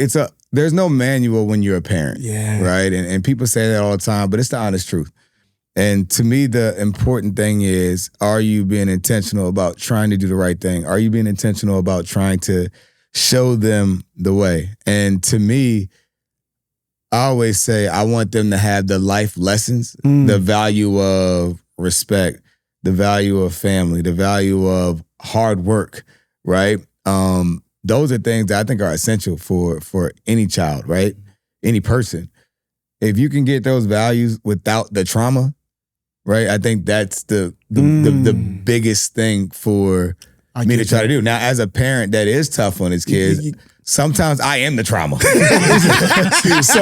there's no manual when you're a parent. Yeah. Right? And people say that all the time, but it's the honest truth. And to me, the important thing is, are you being intentional about trying to do the right thing? Are you being intentional about trying to show them the way? And to me, I always say I want them to have the life lessons, the value of respect, the value of family, the value of hard work, right? Those are things that I think are essential for any child, right? Any person. If you can get those values without the trauma, right? I think that's the biggest thing for me to try to do. Now, as a parent that is tough on his kids, sometimes I am the trauma. so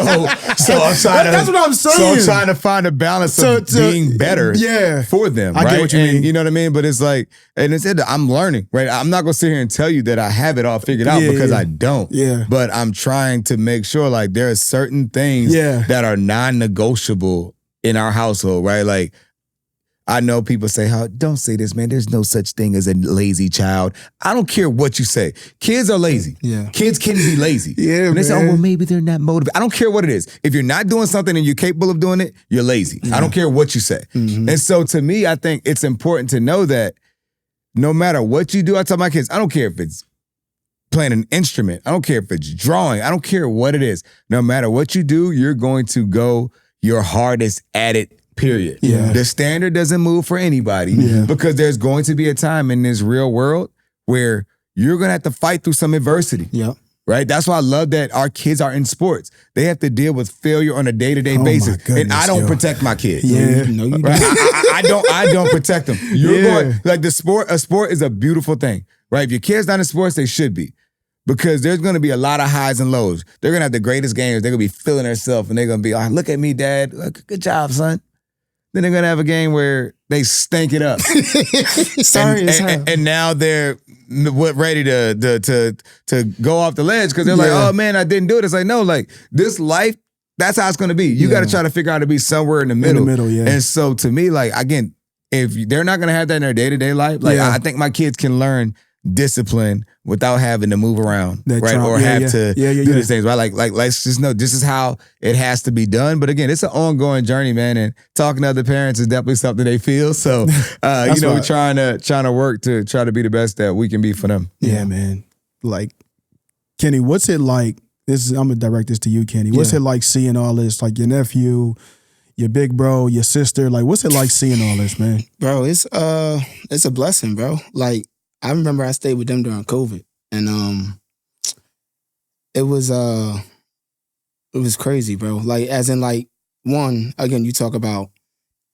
I'm trying that's what I'm saying. So I'm trying to find a balance of being better for them, right? I get what you mean. You know what I mean? But it's like, and instead I'm learning, right? I'm not gonna sit here and tell you that I have it all figured out because I don't. Yeah. But I'm trying to make sure like there are certain things that are non-negotiable in our household, right? Like, I know people say, don't say this, man. There's no such thing as a lazy child. I don't care what you say. Kids are lazy. Yeah. Kids can be lazy. Yeah, and they say, well, maybe they're not motivated. I don't care what it is. If you're not doing something and you're capable of doing it, you're lazy. I don't care what you say. Mm-hmm. And so to me, I think it's important to know that no matter what you do, I tell my kids, I don't care if it's playing an instrument. I don't care if it's drawing. I don't care what it is. No matter what you do, you're going to go your hardest at it. Period. Yeah. The standard doesn't move for anybody because there's going to be a time in this real world where you're going to have to fight through some adversity. Yeah. Right? That's why I love that our kids are in sports. They have to deal with failure on a day-to-day basis. And I don't protect my kids. Yeah. No, you don't. I don't protect them. You're going, like a sport is a beautiful thing. Right? If your kid's not in sports, they should be. Because there's going to be a lot of highs and lows. They're going to have the greatest games. They're going to be feeling themselves and they're going to be like, look at me, Dad. Good job, son. Then they're gonna have a game where they stink it up. and now they're ready to go off the ledge because they're like, oh man, I didn't do it. It's like, no, like this life, that's how it's gonna be. You gotta try to figure out to be somewhere in the middle. And so to me, like again, if they're not gonna have that in their day-to-day life, like I think my kids can learn discipline without having to move around, right? Or have to do these things, right? Like let's just know this is how it has to be done. But again, it's an ongoing journey, man. And talking to other parents is definitely something they feel. So, we're trying to work to try to be the best that we can be for them. Yeah, man. Like, Kenny, what's it like? I'm gonna direct this to you, Kenny. What's it like seeing all this? Like your nephew, your big bro, your sister. Like, what's it like seeing all this, man? Bro, it's a blessing, bro. Like. I remember I stayed with them during COVID, and it was crazy, bro. Like, as in, like, one, again, you talk about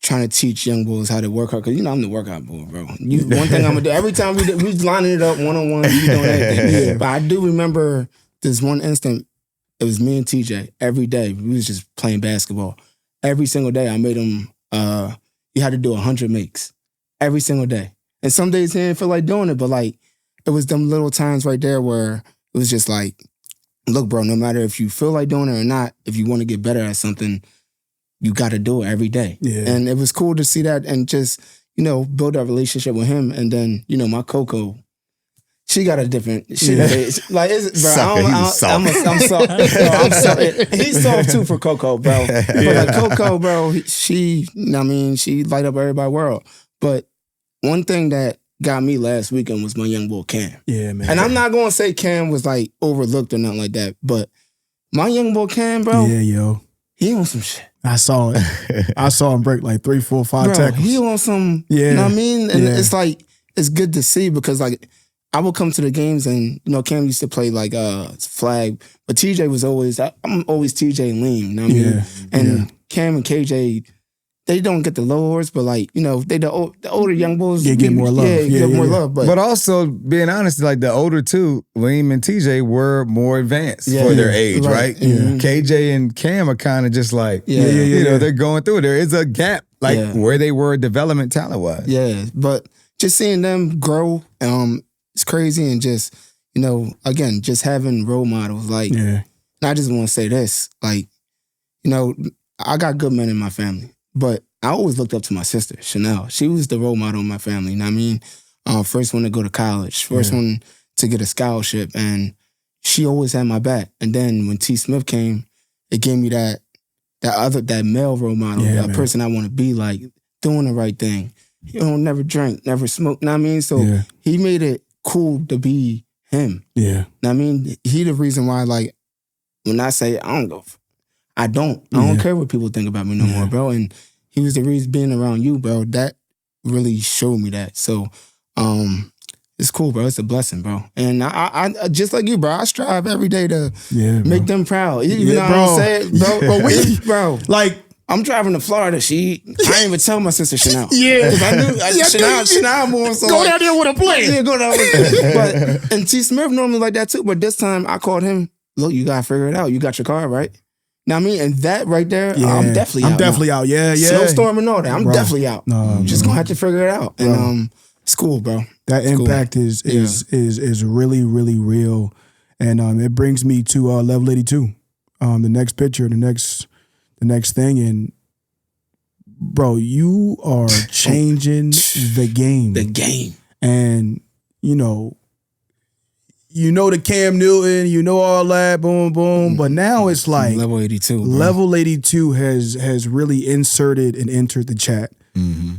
trying to teach young boys how to work hard, because you know I'm the workout boy, bro. One thing I'm gonna do every time we lining it up 1-on-1, you doing everything. Yeah. But I do remember this one instant. It was me and TJ every day. We was just playing basketball every single day. I made him. You had to do 100 makes every single day. And some days he didn't feel like doing it, but like it was them little times right there where it was just like, look, bro, no matter if you feel like doing it or not, if you want to get better at something, you got to do it every day. Yeah. And it was cool to see that and just, build that relationship with him. And then, my Coco, She got a different shit. Like, it's, bro, I'm soft. I'm soft. He's soft too for Coco, bro. But like Coco, bro, she light up everybody's world. But one thing that got me last weekend was my young boy Cam. Yeah, man. And I'm not going to say Cam was like overlooked or nothing like that, but my young boy Cam, bro. Yeah, yo. He on some shit. I saw it. I saw him break like 3, 4, 5 bro, tackles. he on some, you know what I mean? And it's like, it's good to see because like, I would come to the games and, you know, Cam used to play like flag, but TJ was always, I'm always TJ and Lean, you know what I mean? And Cam and KJ, they don't get the low awards, but like, you know, they the older young bulls. Get more love. Get more love. But also, being honest, like the older two, Liam and TJ were more advanced for their age, right? KJ and Cam are kind of just like, you know, they're going through it. There is a gap, like where they were development talent-wise. Yeah, but just seeing them grow, it's crazy, and just, you know, again, just having role models. Like, and I just want to say this, like, you know, I got good men in my family, but I always looked up to my sister, Chanel. She was the role model in my family, you know what I mean? First one to go to college, first one to get a scholarship, and she always had my back. And then when T. Smith came, it gave me that male role model, that person I want to be like, doing the right thing. You know, never drink, never smoke, know what I mean? So he made it cool to be him. Yeah. Know what I mean? He the reason why, like, when I say I don't care what people think about me no more, bro. And he was the reason being around you, bro. That really showed me that. So, it's cool, bro. It's a blessing, bro. And I just like you, bro, I strive every day to make them proud. You know what I'm saying? Bro, bro. Like, I'm driving to Florida. I didn't even tell my sister Chanel. Because I knew Chanel more. So go down there with a plane. Yeah, go down with and T. Smith normally like that too. But this time I called him, look, you gotta figure it out. You got your car, right? Now I mean, and that right there, I'm definitely out. Yeah. Snowstorm and all that. I'm definitely out. No, just gonna have to figure it out. And it's cool, bro. That impact is really, really real. And it brings me to level 82. The next picture, the next thing, and bro, you are changing the game. The game. And you know the Cam Newton, you know all that, boom, boom. But now it's like level 82. Bro. Level 82 has really inserted and entered the chat. Mm-hmm.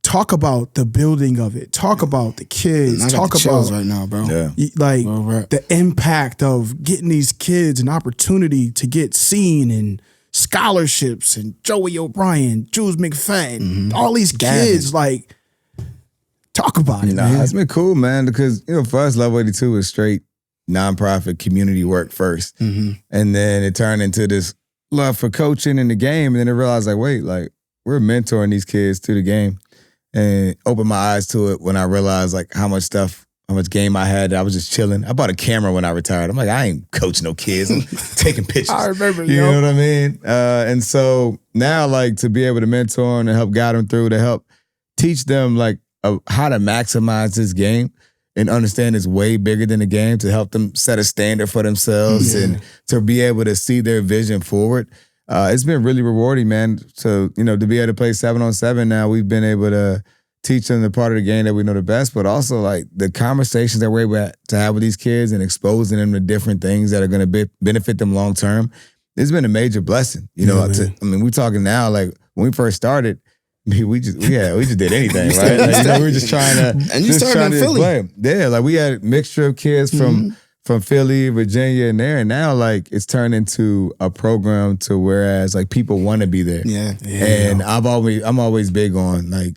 Talk about the building of it. Talk about the kids. Talk about right now, bro. Like the impact of getting these kids an opportunity to get seen and scholarships and Joey O'Brien, Jules McFadden, all these kids, like, talk about it, man. It's been cool, man, because, you know, for us, Level 82 is straight nonprofit community work first. Mm-hmm. And then it turned into this love for coaching in the game. And then I realized, like, wait, like, we're mentoring these kids through the game. And opened my eyes to it when I realized, like, how much game I had. I was just chilling. I bought a camera when I retired. I'm like, I ain't coaching no kids. I'm taking pictures. I remember, you know what I mean? And so now, like, to be able to mentor them and help guide them through, to help teach them, like, how to maximize this game and understand it's way bigger than the game, to help them set a standard for themselves and to be able to see their vision forward. It's been really rewarding, man. So, you know, to be able to play 7-on-7 now, we've been able to teach them the part of the game that we know the best, but also like the conversations that we're able to have with these kids and exposing them to different things that are going to benefit them long term. It's been a major blessing. You know, we're talking now, like when we first started, we just did anything, right? Like, you know, we were just trying to. And you started in Philly. Play. Yeah, like we had a mixture of kids from Philly, Virginia, and there. And now, like, it's turned into a program to whereas, like, people want to be there. Yeah. And I'm always big on, like,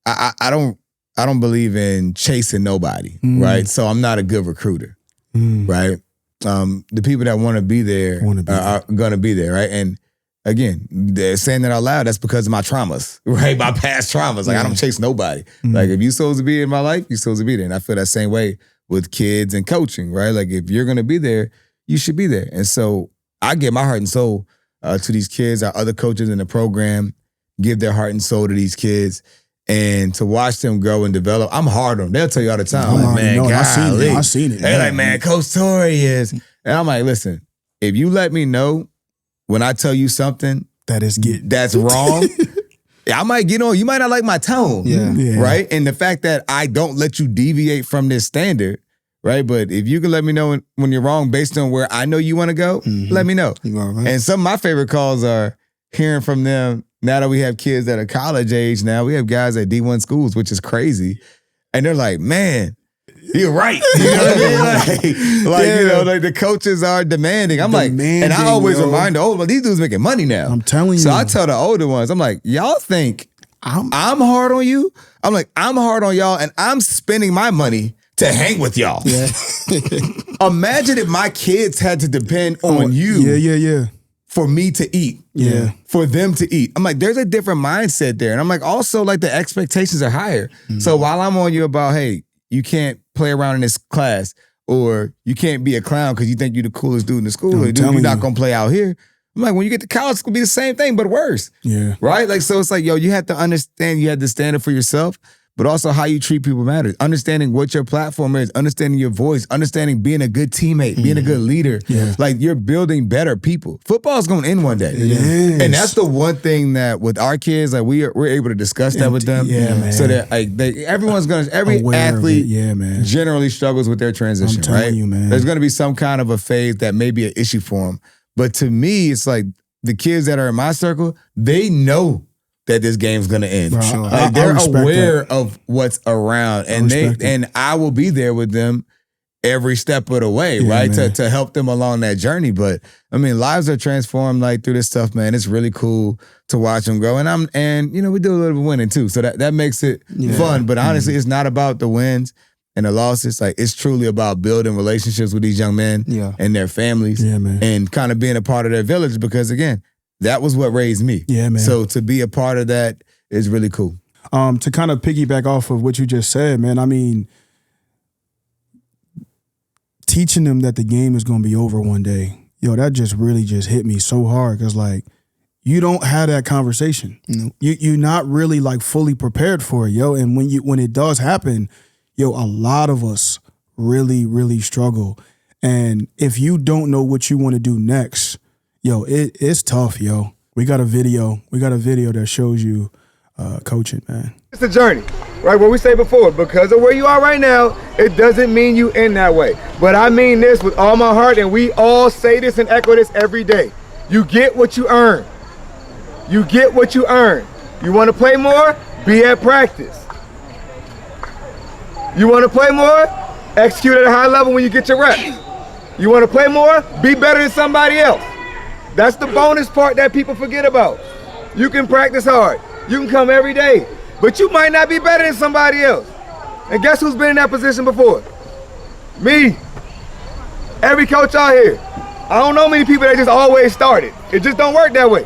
I don't believe in chasing nobody, right? So I'm not a good recruiter, right? The people that want to be there are going to be there, right? And again, they're saying that out loud, that's because of my traumas, right? My past traumas. Like, I don't chase nobody. Like, if you're supposed to be in my life, you're supposed to be there. And I feel that same way with kids and coaching, right? Like, if you're going to be there, you should be there. And so I give my heart and soul to these kids. Our other coaches in the program give their heart and soul to these kids. And to watch them grow and develop, I'm hard on them. They'll tell you all the time, like, man, I seen it. They're like, man, Coach Torrey is. And I'm like, listen, if you let me know when I tell you something that's wrong, I might get on, you might not like my tone. Yeah. Right? And the fact that I don't let you deviate from this standard, right? But if you can let me know when you're wrong based on where I know you want to go, let me know. You are right. And some of my favorite calls are hearing from them now that we have kids that are college age now. We have guys at D1 schools, which is crazy. And they're like, man, you're right. You know what I mean? Like you know, like the coaches are demanding. I'm like, and I always remind the older ones, these dudes making money now. I'm telling you. So I tell the older ones, I'm like, y'all think I'm hard on you? I'm like, I'm hard on y'all and I'm spending my money to hang with y'all. Yeah. Imagine if my kids had to depend on you Yeah. for me to eat. Yeah. For them to eat. I'm like, there's a different mindset there. And I'm like, also like the expectations are higher. So while I'm on you about, hey, you can't play around in this class or you can't be a clown because you think you're the coolest dude in the school or you're not going to play out here. I'm like, when you get to college, it's going to be the same thing, but worse. Yeah. Right? Like, so it's like, yo, you have to understand, you have to stand up for yourself, but also how you treat people matters. Understanding what your platform is, understanding your voice, understanding being a good teammate, being a good leader. Yeah. Like you're building better people. Football is going to end one day. Yes. And that's the one thing that with our kids, like we're able to discuss that with them. Yeah, man. So that like everyone's going to, every Aware of athlete it. Man. generally struggles with their transition, I'm telling right? you, man. There's going to be some kind of a phase that may be an issue for them. But to me, it's like the kids that are in my circle, they know that this game's gonna end. Bro, Sure. Like I they're respect aware that. of what's around, and I will be there with them every step of the way, right? To help them along that journey. But I mean, lives are transformed like through this stuff, man. It's really cool to watch them grow. And you know, we do a little bit of winning too, so that makes it fun. But honestly, it's not about the wins and the losses. Like it's truly about building relationships with these young men and their families, and kind of being a part of their village. Because again, that was what raised me. Yeah, man. So to be a part of that is really cool. To kind of piggyback off of what you just said, man, I mean, teaching them that the game is going to be over one day, yo, that just really just hit me so hard because, like, you don't have that conversation. You're not really, like, fully prepared for it, yo. And when it does happen, yo, a lot of us really, really struggle. And if you don't know what you want to do next, yo, it's tough, yo. We got a video that shows you coaching, man. It's a journey, right? What we say before, because of where you are right now, it doesn't mean you end that way. But I mean this with all my heart, and we all say this and echo this every day. You get what you earn. You get what you earn. You want to play more? Be at practice. You want to play more? Execute at a high level when you get your reps. You want to play more? Be better than somebody else. That's the bonus part that people forget about. You can practice hard. You can come every day, but you might not be better than somebody else. And guess who's been in that position before? Me. Every coach out here. I don't know many people that just always started. It just don't work that way,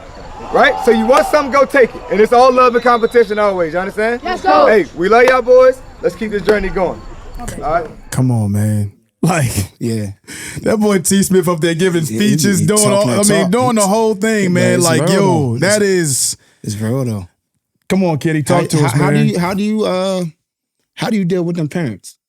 right? So you want something, go take it. And it's all love and competition always, you understand? Yes, coach. Hey, we love y'all boys. Let's keep this journey going. Okay. All right? Come on, man. Like, that boy T. Smith up there giving speeches, he doing the whole thing, man. Like, yo, that is, it's real though. Come on, Kitty, talk to us, man. How do you deal with them parents?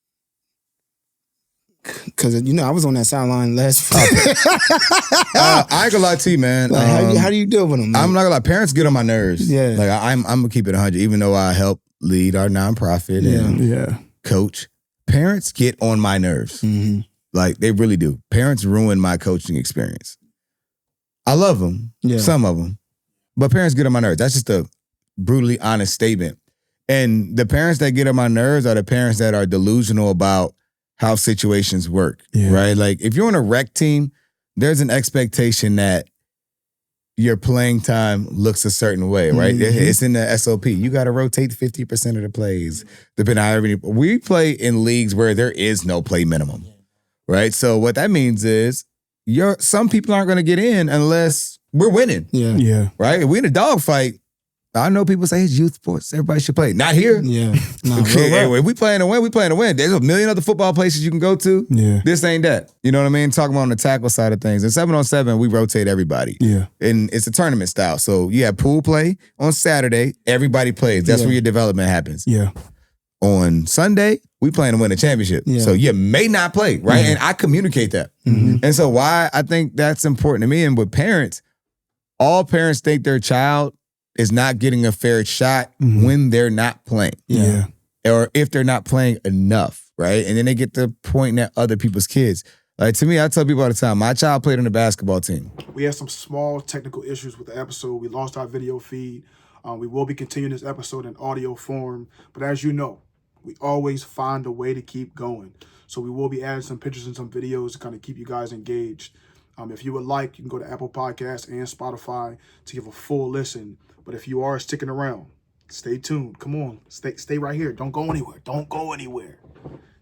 Because you know I was on that sideline last. I ain't gonna lie to you, man. Like, how do you deal with them? Man? I'm not gonna lie. Parents get on my nerves. Yeah. Like I'm gonna keep it 100, even though I help lead our nonprofit and coach. Parents get on my nerves. Mm-hmm. Like they really do. Parents ruin my coaching experience. I love them, some of them, but parents get on my nerves. That's just a brutally honest statement. And the parents that get on my nerves are the parents that are delusional about how situations work, right? Like if you're on a rec team, there's an expectation that your playing time looks a certain way, right? Mm-hmm. It's in the SOP. You got to rotate 50% of the plays, depending on how many. We play in leagues where there is no play minimum, right? So what that means is some people aren't going to get in unless we're winning. Yeah. Right? If we in a dogfight, I know people say it's youth sports. Everybody should play. Not here. Yeah. If we playing to win, we playing to win. There's a million other football places you can go to. Yeah. This ain't that. You know what I mean? Talking about on the tackle side of things. And 7-on-7, we rotate everybody. Yeah. And it's a tournament style. So you have pool play on Saturday. Everybody plays. That's where your development happens. Yeah. On Sunday, we playing to win a championship. Yeah. So you may not play, right? And I communicate that. Mm-hmm. And so why I think that's important to me and with parents, all parents think their child is not getting a fair shot when they're not playing. Yeah. Or if they're not playing enough, right? And then they get to pointing at other people's kids. Like, to me, I tell people all the time, my child played on the basketball team. We had some small technical issues with the episode. We lost our video feed. We will be continuing this episode in audio form. But as you know, we always find a way to keep going. So we will be adding some pictures and some videos to kind of keep you guys engaged. If you would like, you can go to Apple Podcasts and Spotify to give a full listen. But if you are sticking around, stay tuned. Come on. Stay right here. Don't go anywhere. Don't go anywhere.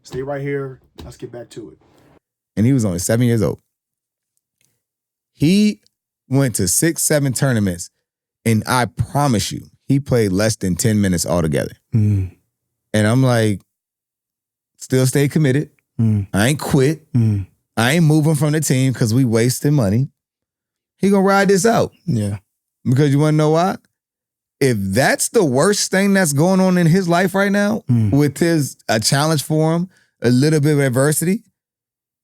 Stay right here. Let's get back to it. And he was only 7 years old. He went to 6, 7 tournaments, and I promise you, he played less than 10 minutes altogether. And I'm like, still stay committed. I ain't quit. I ain't moving from the team because we wasting money. He gonna ride this out. Yeah. Because you wanna know why? If that's the worst thing that's going on in his life right now, with a challenge for him, a little bit of adversity,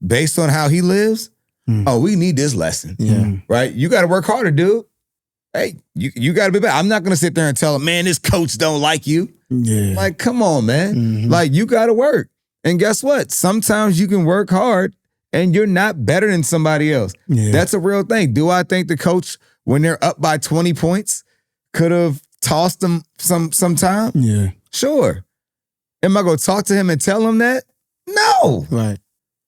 based on how he lives, we need this lesson. Yeah. Right? You got to work harder, dude. Hey, you got to be better. I'm not going to sit there and tell him, man, this coach don't like you. Yeah. Like, come on, man. Like, you got to work. And guess what? Sometimes you can work hard and you're not better than somebody else. Yeah. That's a real thing. Do I think the coach, when they're up by 20 points, could have tossed them some time? Yeah. Sure. Am I going to talk to him and tell him that? No. Right.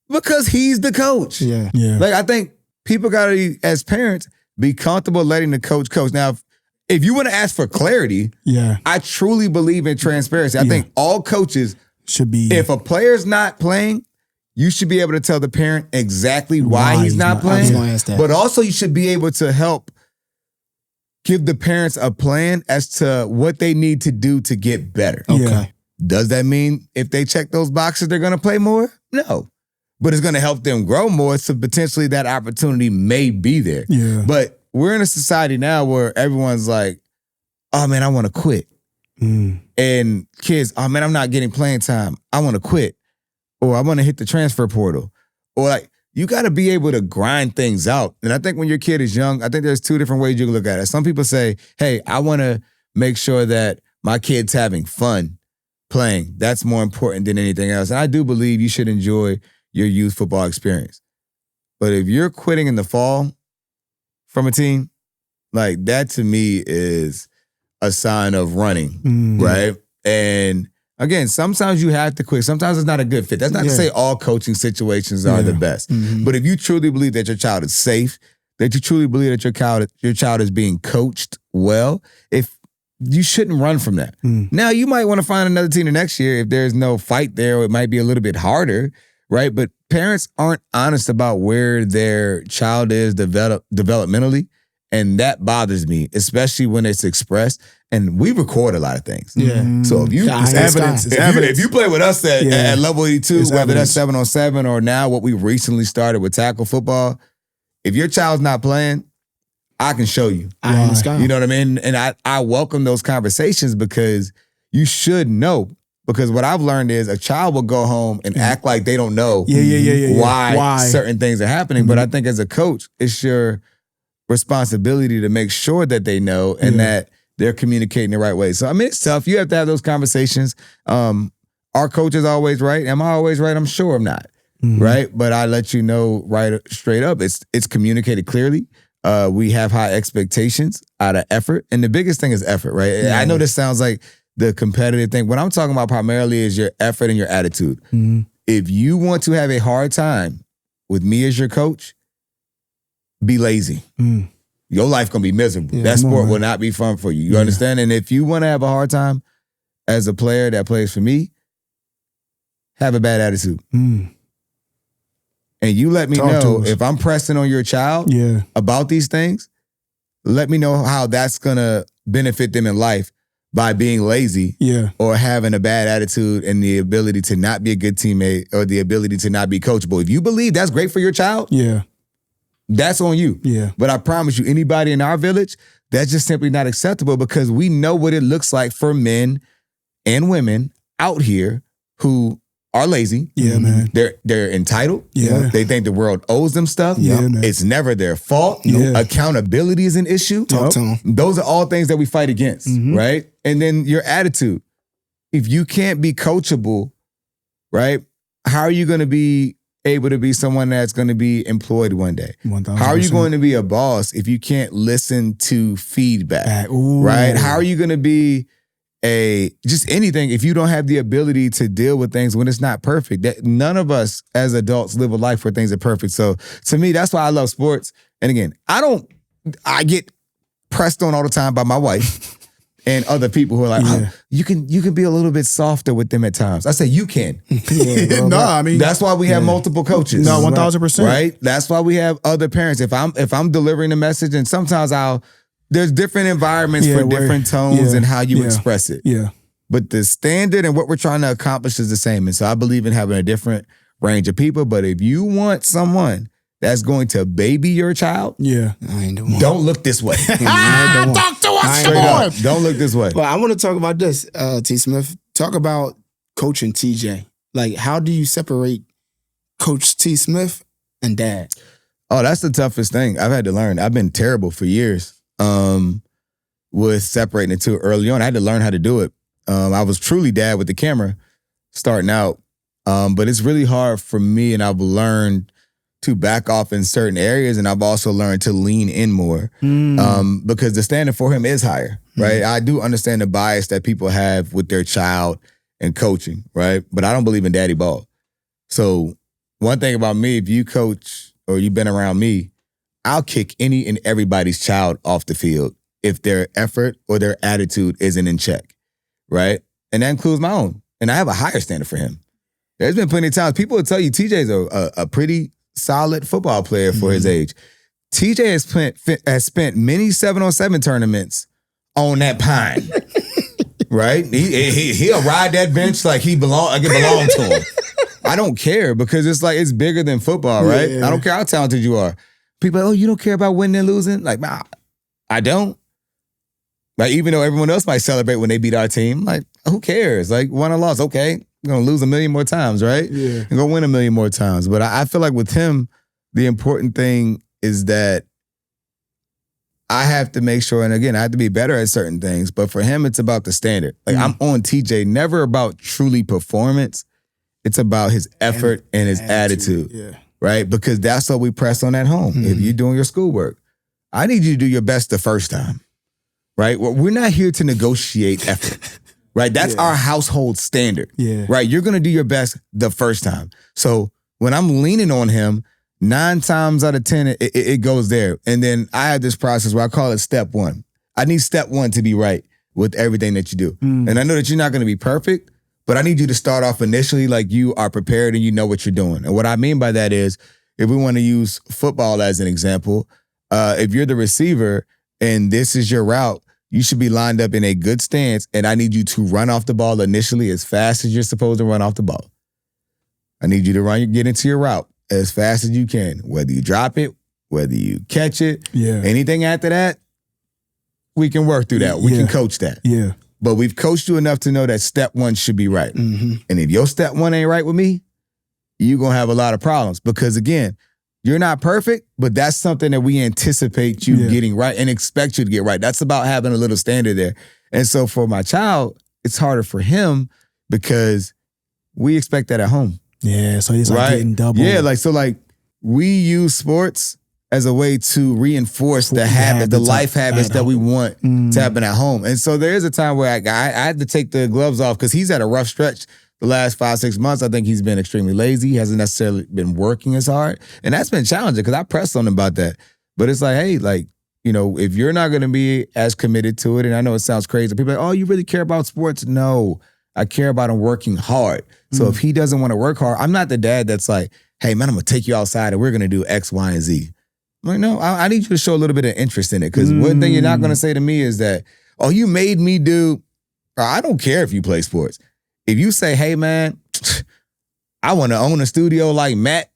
Because he's the coach. Yeah. Yeah. Like, I think people got to, as parents, be comfortable letting the coach coach. Now, if you want to ask for clarity, Yeah. I truly believe in transparency. I think all coaches, Should be. if a player's not playing, you should be able to tell the parent exactly why he's not I was playing. gonna ask that. But also, you should be able to help give the parents a plan as to what they need to do to get better. Yeah. Okay. Does that mean if they check those boxes, they're going to play more? No. But it's going to help them grow more, so potentially that opportunity may be there. Yeah. But we're in a society now where everyone's like, oh, man, I want to quit. And kids, oh, man, I'm not getting playing time. I want to quit. Or I want to hit the transfer portal. Or like, you got to be able to grind things out. And I think when your kid is young, I think there's 2 different ways you can look at it. Some people say, hey, I want to make sure that my kid's having fun playing. That's more important than anything else. And I do believe you should enjoy your youth football experience. But if you're quitting in the fall from a team, like that to me is a sign of running, right? And again, sometimes you have to quit. Sometimes it's not a good fit. That's not to say all coaching situations are the best. But if you truly believe that your child is safe, that you truly believe that your child is being coached well, if you shouldn't run from that. Now, you might want to find another team the next year if there's no fight there, or it might be a little bit harder, right? But parents aren't honest about where their child is developmentally. And that bothers me, especially when it's expressed. And we record a lot of things. Yeah. So if you It's evidence. It's evidence. if you play with us at level 82, It's whether evidence. that's 7-on-7 or now what we recently started with tackle football, if your child's not playing, I can show you. I understand. You know what I mean? And I welcome those conversations because you should know. Because what I've learned is a child will go home and act like they don't know why certain things are happening. But I think as a coach, it's your responsibility to make sure that they know and that they're communicating the right way. So, I mean, it's tough. You have to have those conversations. Our coach is always right. Am I always right? I'm sure I'm not. Right? But I let you know right straight up. It's communicated clearly. We have high expectations out of effort. And the biggest thing is effort, right? I know this sounds like the competitive thing. What I'm talking about primarily is your effort and your attitude. If you want to have a hard time with me as your coach, be lazy. Your life gonna be miserable. That sport will not be fun for you. You understand? And if you want to have a hard time as a player that plays for me, have a bad attitude. And you let me know if I'm pressing on your child about these things, let me know how that's gonna benefit them in life by being lazy or having a bad attitude and the ability to not be a good teammate or the ability to not be coachable. If you believe that's great for your child, that's on you. But I promise you, anybody in our village, that's just simply not acceptable because we know what it looks like for men and women out here who are lazy. Yeah, man. They're entitled. Yeah. They think the world owes them stuff. Yeah, man. It's never their fault. Yeah. Accountability is an issue. Talk to 'em. Those are all things that we fight against, right? And then your attitude. If you can't be coachable, right? How are you going to be able to be someone that's going to be employed one day? 1000%. How are you going to be a boss if you can't listen to feedback, Ooh. right? How are you going to be just anything if you don't have the ability to deal with things when it's not perfect? That none of us as adults live a life where things are perfect. So to me, that's why I love sports. And again, I get pressed on all the time by my wife and other people who are like, oh, you can be a little bit softer with them at times. I say you can. No, I mean, That's why we have multiple coaches. no, 1000%. Right? That's why we have other parents. If I'm delivering a message, and sometimes there's different environments for different tones and how you express it. Yeah. But the standard and what we're trying to accomplish is the same. And so I believe in having a different range of people. But if you want someone that's going to baby your child, I ain't the one. don't look this way. Talk to us, Straight up, don't look this way. Well, I want to talk about this, T. Smith. Talk about coaching TJ. Like, how do you separate Coach T. Smith and dad? Oh, that's the toughest thing I've had to learn. I've been terrible for years with separating the two early on. I had to learn how to do it. I was truly dad with the camera starting out, but it's really hard for me, and I've learned to back off in certain areas, and I've also learned to lean in more because the standard for him is higher, right? I do understand the bias that people have with their child and coaching, right? But I don't believe in daddy ball. So one thing about me, if you coach or you've been around me, I'll kick any and everybody's child off the field if their effort or their attitude isn't in check, right? And that includes my own. And I have a higher standard for him. There's been plenty of times people will tell you TJ's a pretty solid football player for his age. TJ has spent many 7-on-7 tournaments on that pine, right? He'll ride that bench like it belong to him. I don't care because it's bigger than football, right? I don't care how talented you are. People are like, oh, you don't care about winning and losing? Like, nah, I don't. Like, even though everyone else might celebrate when they beat our team, like, who cares? Like, won or lost, okay. I'm going to lose 1,000,000 more times, right? Yeah. And go win 1,000,000 more times. But I feel like with him, the important thing is that I have to make sure, and again, I have to be better at certain things, but for him, it's about the standard. Like, I'm on TJ, never about truly performance. It's about his effort and his attitude, right? Because that's what we press on at home. If you're doing your schoolwork, I need you to do your best the first time, right? Well, we're not here to negotiate effort, right? That's our household standard, right? You're going to do your best the first time. So when I'm leaning on him, 9 times out of 10, it goes there. And then I have this process where I call it step 1. I need step 1 to be right with everything that you do. And I know that you're not going to be perfect, but I need you to start off initially like you are prepared and you know what you're doing. And what I mean by that is, if we want to use football as an example, if you're the receiver and this is your route, you should be lined up in a good stance, and I need you to run off the ball initially as fast as you're supposed to run off the ball. I need you to get into your route as fast as you can, whether you drop it, whether you catch it. Anything after that, we can work through that. We can coach that. But we've coached you enough to know that step 1 should be right. And if your step 1 ain't right with me, you're going to have a lot of problems. Because again, you're not perfect, but that's something that we anticipate you getting right and expect you to get right. That's about having a little standard there. And so for my child, it's harder for him because we expect that at home. Yeah, so he's like getting double. Yeah, like we use sports as a way to reinforce the life habits that we want to happen at home. And so there is a time where I had to take the gloves off because he's had a rough stretch the last 5-6 months. I think he's been extremely lazy. He hasn't necessarily been working as hard. And that's been challenging because I pressed on him about that. But it's like, hey, like, you know, if you're not going to be as committed to it, and I know it sounds crazy, people are like, oh, you really care about sports? No, I care about him working hard. So if he doesn't want to work hard, I'm not the dad that's like, hey, man, I'm going to take you outside and we're going to do X, Y, and Z. I'm like, no, I need you to show a little bit of interest in it. Because one thing you're not going to say to me is that, oh, you made me do, or I don't care if you play sports. If you say, hey, man, I want to own a studio like Matt,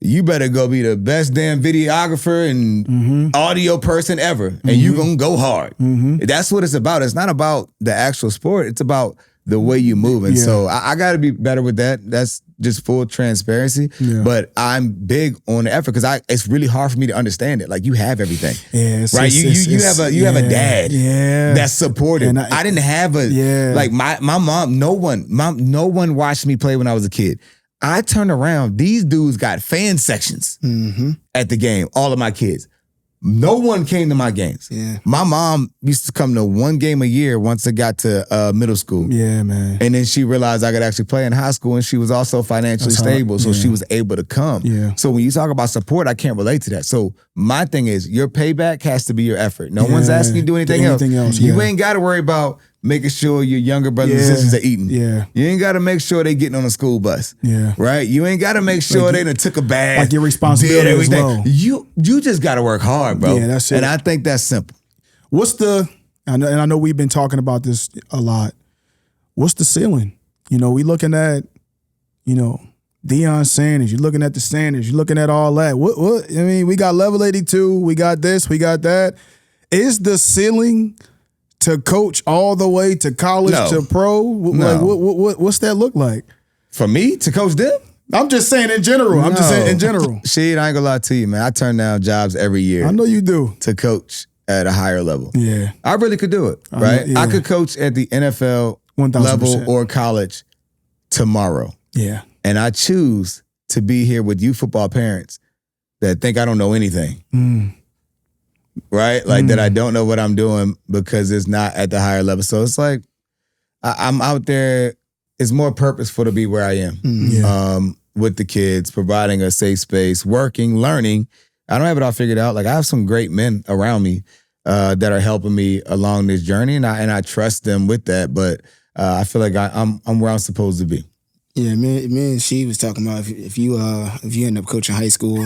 you better go be the best damn videographer and audio person ever. And you going to go hard. That's what it's about. It's not about the actual sport. It's about the way you move. And so I got to be better with that. That's just full transparency. Yeah. But I'm big on the effort because it's really hard for me to understand it. Like you have everything, right? You have a dad that's supportive. I didn't have like my mom. No one watched me play when I was a kid. I turned around. These dudes got fan sections at the game. All of my kids. No one came to my games. Yeah. My mom used to come to one game a year once it got to middle school. Yeah, man. And then she realized I could actually play in high school, and she was also financially stable, so she was able to come. Yeah. So when you talk about support, I can't relate to that. So my thing is, your payback has to be your effort. No one's asking you to do anything else. You ain't got to worry about making sure your younger brothers and sisters are eating. Yeah. You ain't got to make sure they getting on a school bus. Yeah. Right? You ain't got to make sure they done took a bath. Like your responsibility as well. You just got to work hard, bro. Yeah, that's it. And I think that's simple. I know we've been talking about this a lot. What's the ceiling? You know, we looking at, Deion Sanders. You're looking at the Sanders. You're looking at all that. What? I mean, we got level 82. We got this. We got that. Is the ceiling to coach all the way to college to pro? Like, what's that look like? For me to coach them? I'm just saying in general. I'm just saying in general. Shit, I ain't gonna lie to you, man. I turn down jobs every year. I know you do. To coach at a higher level. Yeah. I really could do it, right? I could coach at the NFL 1000%. Level or college tomorrow. Yeah. And I choose to be here with you football parents that think I don't know anything. Right? Like that I don't know what I'm doing because it's not at the higher level. So it's like I'm out there. It's more purposeful to be where I am with the kids, providing a safe space, working, learning. I don't have it all figured out. Like I have some great men around me that are helping me along this journey, and I trust them with that. But I feel like I'm where I'm supposed to be. Yeah, me and she was talking about if you end up coaching high school,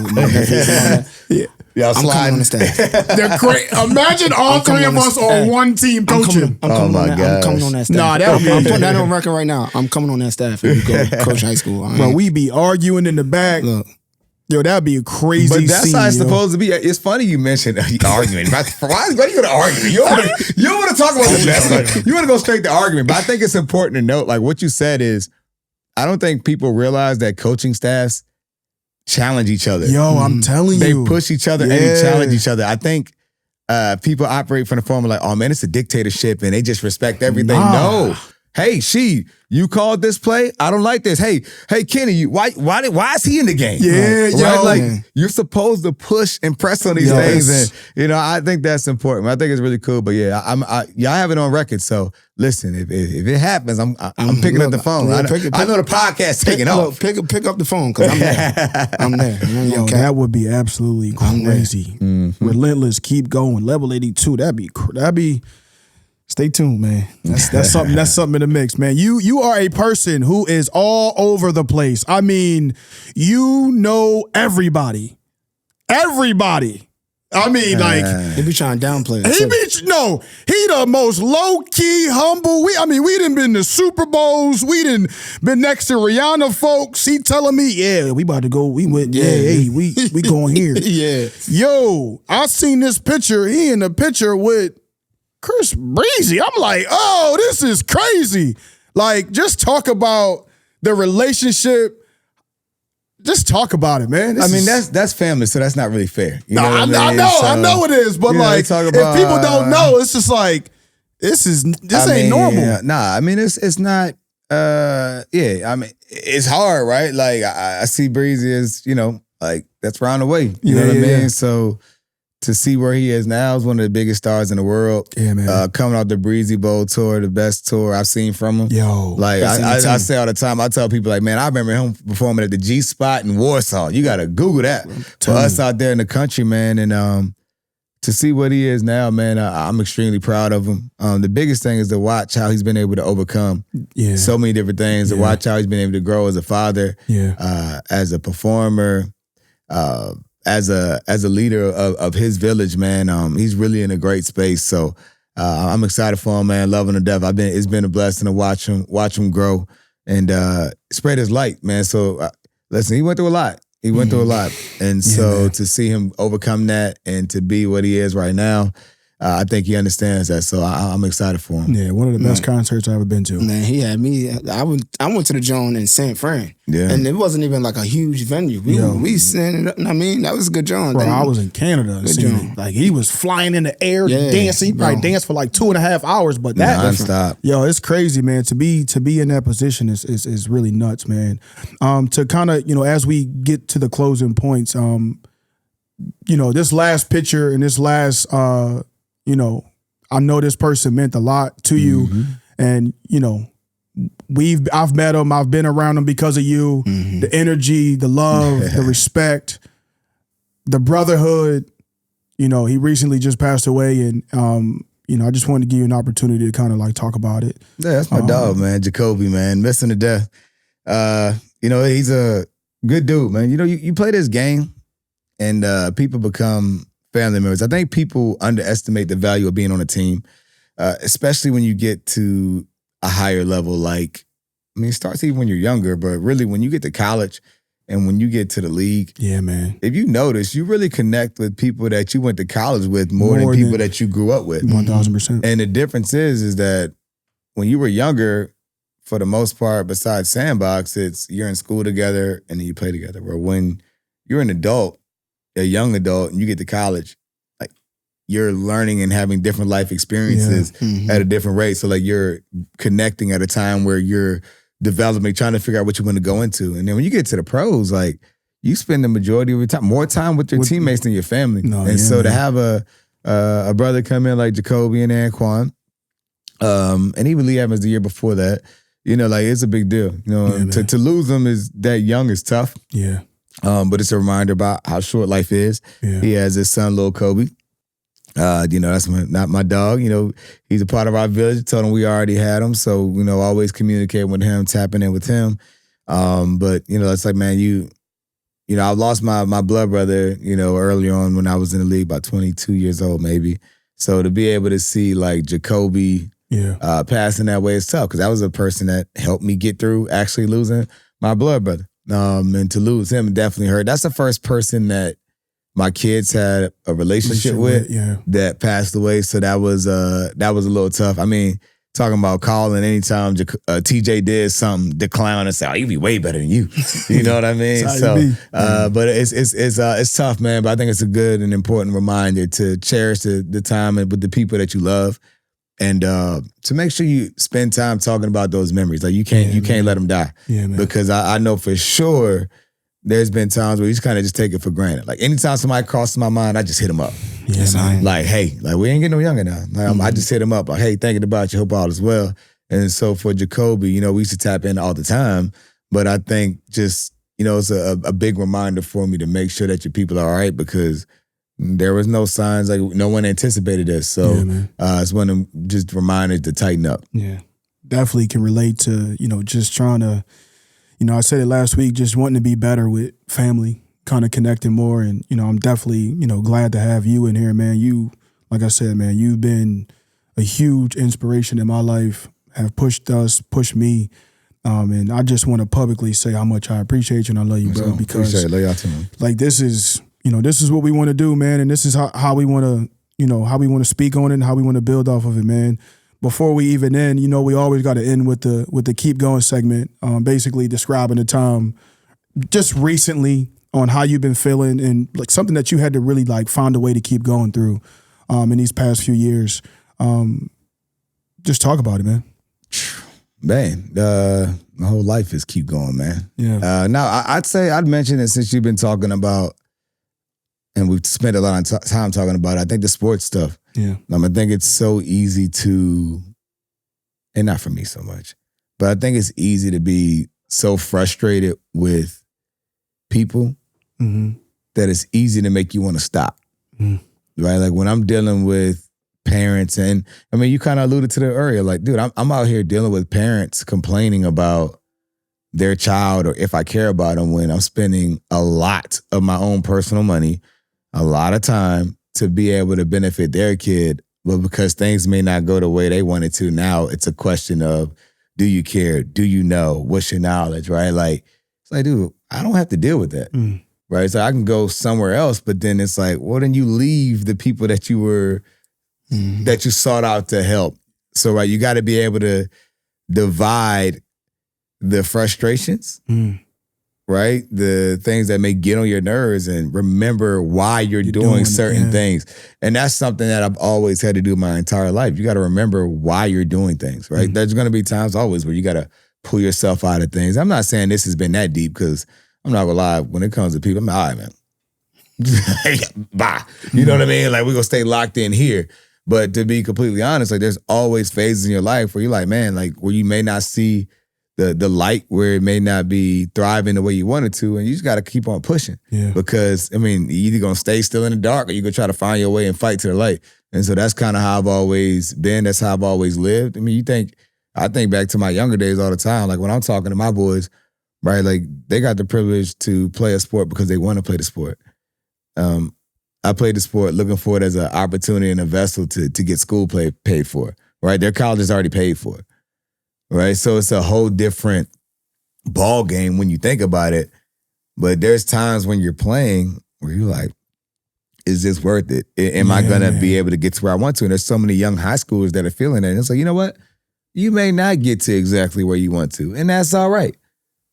Y'all I'm coming on the staff. They're great. Imagine all three of us on one team coaching. I'm coming on that staff. Nah, I'm putting that on record right now. I'm coming on that staff if you go coach high school. But we be arguing in the back. Look. Yo, that'd be a crazy scene. But that's how it's supposed to be. It's funny you mentioned arguing. Why are you going to argue? You don't want to talk about the best. You want to go straight to argument. But I think it's important to note, like what you said is, I don't think people realize that coaching staffs challenge each other. Yo, I'm telling you. They push each other and they challenge each other. I think people operate from the form of like, oh man, it's a dictatorship and they just respect everything. No. Hey, you called this play? I don't like this. Hey, Kenny, why is he in the game? Yeah, right? Like you're supposed to push and press on these things, and I think that's important. I think it's really cool. But yeah, y'all have it on record. So listen, if it happens, I'm picking up the phone. I know the podcast taking off. Pick up the phone because I'm there. I'm there. Yo, that would be absolutely crazy. Relentless, keep going. Level 82. That'd be. Stay tuned, man. That's something. That's something in the mix, man. You are a person who is all over the place. I mean, you know everybody. Everybody. I mean, like they be trying to downplay it. He the most low key, humble. We done been to Super Bowls. We done been next to Rihanna folks. He telling me, yeah, we about to go. We went, we going here. Yeah. Yo, I seen this picture. He in the picture with Chris Breezy. I'm like, oh, this is crazy. Like, just talk about the relationship. Just talk about it, man. That's family, so that's not really fair. You know what I mean? I know it is, but like, if people don't know, it's just like, this ain't normal. It's not. It's hard, right? Like, I see Breezy as like that's round the way. You know what I mean? Yeah. So to see where he is now is one of the biggest stars in the world. Yeah, man. Coming off the Breezy Bowl tour, the best tour I've seen from him. Yo. Like, I say all the time, I tell people, like, man, I remember him performing at the G-Spot in Warsaw. You got to Google that. For us out there in the country, man. And to see what he is now, man, I'm extremely proud of him. The biggest thing is to watch how he's been able to overcome so many different things, to watch how he's been able to grow as a father, as a performer, as a leader of his village, man. He's really in a great space. So I'm excited for him, man. Loving to death. It's been a blessing to watch him grow and spread his light, man. So listen, he went through a lot. And so to see him overcome that and to be what he is right now, I think he understands that, so I'm excited for him. Yeah, one of the best concerts I've ever been to. Man, he had me. I went to the joint in St. Fran. Yeah. And it wasn't even like a huge venue. We standing up. I mean, that was a good joint. Bro, I was in Canada. Like, he was flying in the air, dancing. He probably danced for like 2.5 hours, but that nonstop. Yo, it's crazy, man. To be in that position is really nuts, man. To kind of, as we get to the closing points, this last picture and this last I know this person meant a lot to you, and I've met him, I've been around him because of you. The energy, the love, the respect, the brotherhood. He recently just passed away, and I just wanted to give you an opportunity to kind of like talk about it. Yeah, that's my dog, man. Jacoby, man, missing to death. He's a good dude, man. You play this game, and people become family members. I think people underestimate the value of being on a team, especially when you get to a higher level. Like, it starts even when you're younger, but really when you get to college and when you get to the league. Yeah, man. If you notice, you really connect with people that you went to college with more than people that you grew up with. 1,000%. And the difference is that when you were younger, for the most part, besides Sandbox, it's you're in school together and then you play together. Where when you're an adult, a young adult, and you get to college, like, you're learning and having different life experiences at a different rate. So like you're connecting at a time where you're developing, trying to figure out what you want to go into. And then when you get to the pros, like, you spend the majority of your time, more time with your teammates than your family. To have a brother come in like Jacoby and Anquan, and even Lee Evans the year before that, it's a big deal. To lose them is that young is tough. Yeah. But it's a reminder about how short life is. Yeah. He has his son, Lil Kobe. That's not my dog. He's a part of our village. Told him we already had him. So, always communicate with him, tapping in with him. But, it's like, man, I lost my blood brother, early on when I was in the league, about 22 years old, maybe. So to be able to see like Jacoby passing that way is tough, because that was a person that helped me get through actually losing my blood brother. And to lose him definitely hurt. That's the first person that my kids had a relationship with that passed away. So that was a little tough. I mean, talking about calling anytime TJ did something, the clown, and say, "Oh, you be way better than you." You know what I mean? But it's tough, man. But I think it's a good and important reminder to cherish the time with the people that you love, and to make sure you spend time talking about those memories. Like, you can't let them die. Yeah, man. Because I know for sure there's been times where you just kind of just take it for granted. Like, anytime somebody crosses my mind, I just hit them up. Yes, like, hey, like, we ain't getting no younger now. Like, I just hit him up. Like, hey, thinking about you. Hope all is well. And so for Jacoby, we used to tap in all the time. But I think just, it's a big reminder for me to make sure that your people are all right, because there was no signs, like, no one anticipated this. So it's one of them just reminders to tighten up. Yeah, definitely can relate to, just trying to, I said it last week, just wanting to be better with family, kind of connecting more. And, I'm definitely, glad to have you in here, man. You, like I said, man, you've been a huge inspiration in my life, have pushed me. And I just want to publicly say how much I appreciate you and I love you, bro. Because appreciate it. Love y'all too, man. Like, this is what we want to do, man. And this is how we want to, how we want to speak on it and how we want to build off of it, man. Before we even end, we always got to end with the keep going segment, basically describing the time just recently on how you've been feeling and like something that you had to really like find a way to keep going through in these past few years. Just talk about it, man. Man, my whole life is keep going, man. Yeah. Now, I'd mention it since you've been talking about, and we've spent a lot of time talking about it, I think the sports stuff. Yeah. I think it's so easy to, and not for me so much, but I think it's easy to be so frustrated with people that it's easy to make you want to stop. Right? Like, when I'm dealing with parents, and I mean, you kind of alluded to the earlier, like, dude, I'm out here dealing with parents complaining about their child or if I care about them, when I'm spending a lot of my own personal money, a lot of time to be able to benefit their kid. But because things may not go the way they wanted to, now it's a question of, do you care? Do you know? What's your knowledge, right? Like, it's like, dude, I don't have to deal with that, right? So I can go somewhere else, but then it's like, well, then you leave the people that you were that you sought out to help. So, right, you got to be able to divide the frustrations, right? The things that may get on your nerves, and remember why you're doing certain things. And that's something that I've always had to do my entire life. You got to remember why you're doing things, right? There's going to be times always where you got to pull yourself out of things. I'm not saying this has been that deep, because I'm not gonna lie, when it comes to people, I'm like, all right, man. Bye. You know what I mean? Like, we're gonna stay locked in here. But to be completely honest, like, there's always phases in your life where you're like, man, like, where you may not see the light, where it may not be thriving the way you want it to, and you just got to keep on pushing. Because, I mean, you're either going to stay still in the dark, or you're going to try to find your way and fight to the light. And so that's kind of how I've always been. That's how I've always lived. I mean, I think back to my younger days all the time. Like, when I'm talking to my boys, right, like, they got the privilege to play a sport because they want to play the sport. I played the sport looking for it as an opportunity and a vessel to get school paid for, right? Their college is already paid for, right? So it's a whole different ball game when you think about it. But there's times when you're playing where you're like, is this worth it? Am I going to be able to get to where I want to? And there's so many young high schoolers that are feeling that. And it's like, you know what? You may not get to exactly where you want to, and that's all right.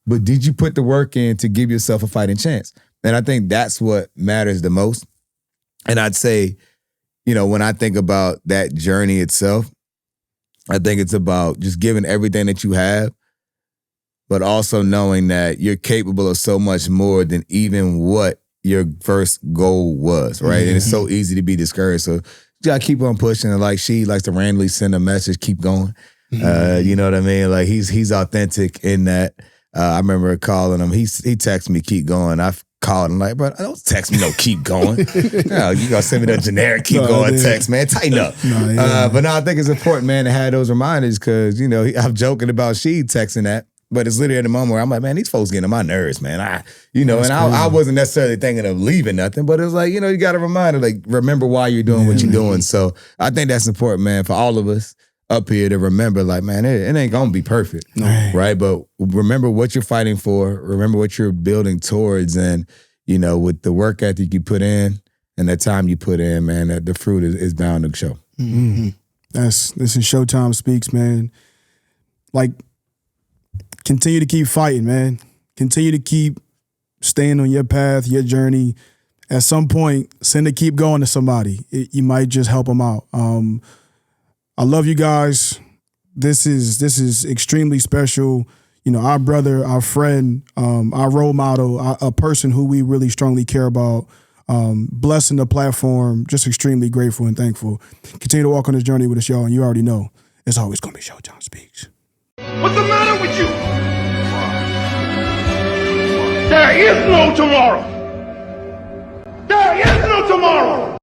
But did you put the work in to give yourself a fighting chance? And I think that's what matters the most. And I'd say, you know, when I think about that journey itself, I think it's about just giving everything that you have, but also knowing that you're capable of so much more than even what your first goal was, right? And it's so easy to be discouraged. So you gotta keep on pushing. And like, she likes to randomly send a message, keep going. You know what I mean? Like, he's authentic in that. I remember calling him. He texted me, keep going. I've called him like, bro, don't text me no keep going. No, you gonna send me that generic keep going text, man. Tighten up. But no, I think it's important, man, to have those reminders, because, you know, I'm joking about she texting that, but it's literally at the moment where I'm like, man, these folks getting on my nerves, man. I wasn't necessarily thinking of leaving nothing, but it was like, you know, you got a reminder, like, remember why you're doing what you're doing. So I think that's important, man, for all of us up here to remember, like, man, it ain't gonna be perfect, right? But remember what you're fighting for, remember what you're building towards, and, you know, with the work ethic you put in and the time you put in, man, that the fruit is bound to show. This is Showtime Speaks, man. Like, continue to keep fighting, man. Continue to keep staying on your path, your journey. At some point, send a keep going to somebody. You might just help them out. I love you guys. This is extremely special. You know, our brother, our friend, our role model, a person who we really strongly care about, blessing the platform, just extremely grateful and thankful. Continue to walk on this journey with us, y'all, and you already know it's always going to be Showtime Speaks. What's the matter with you? There is no tomorrow. There is no tomorrow.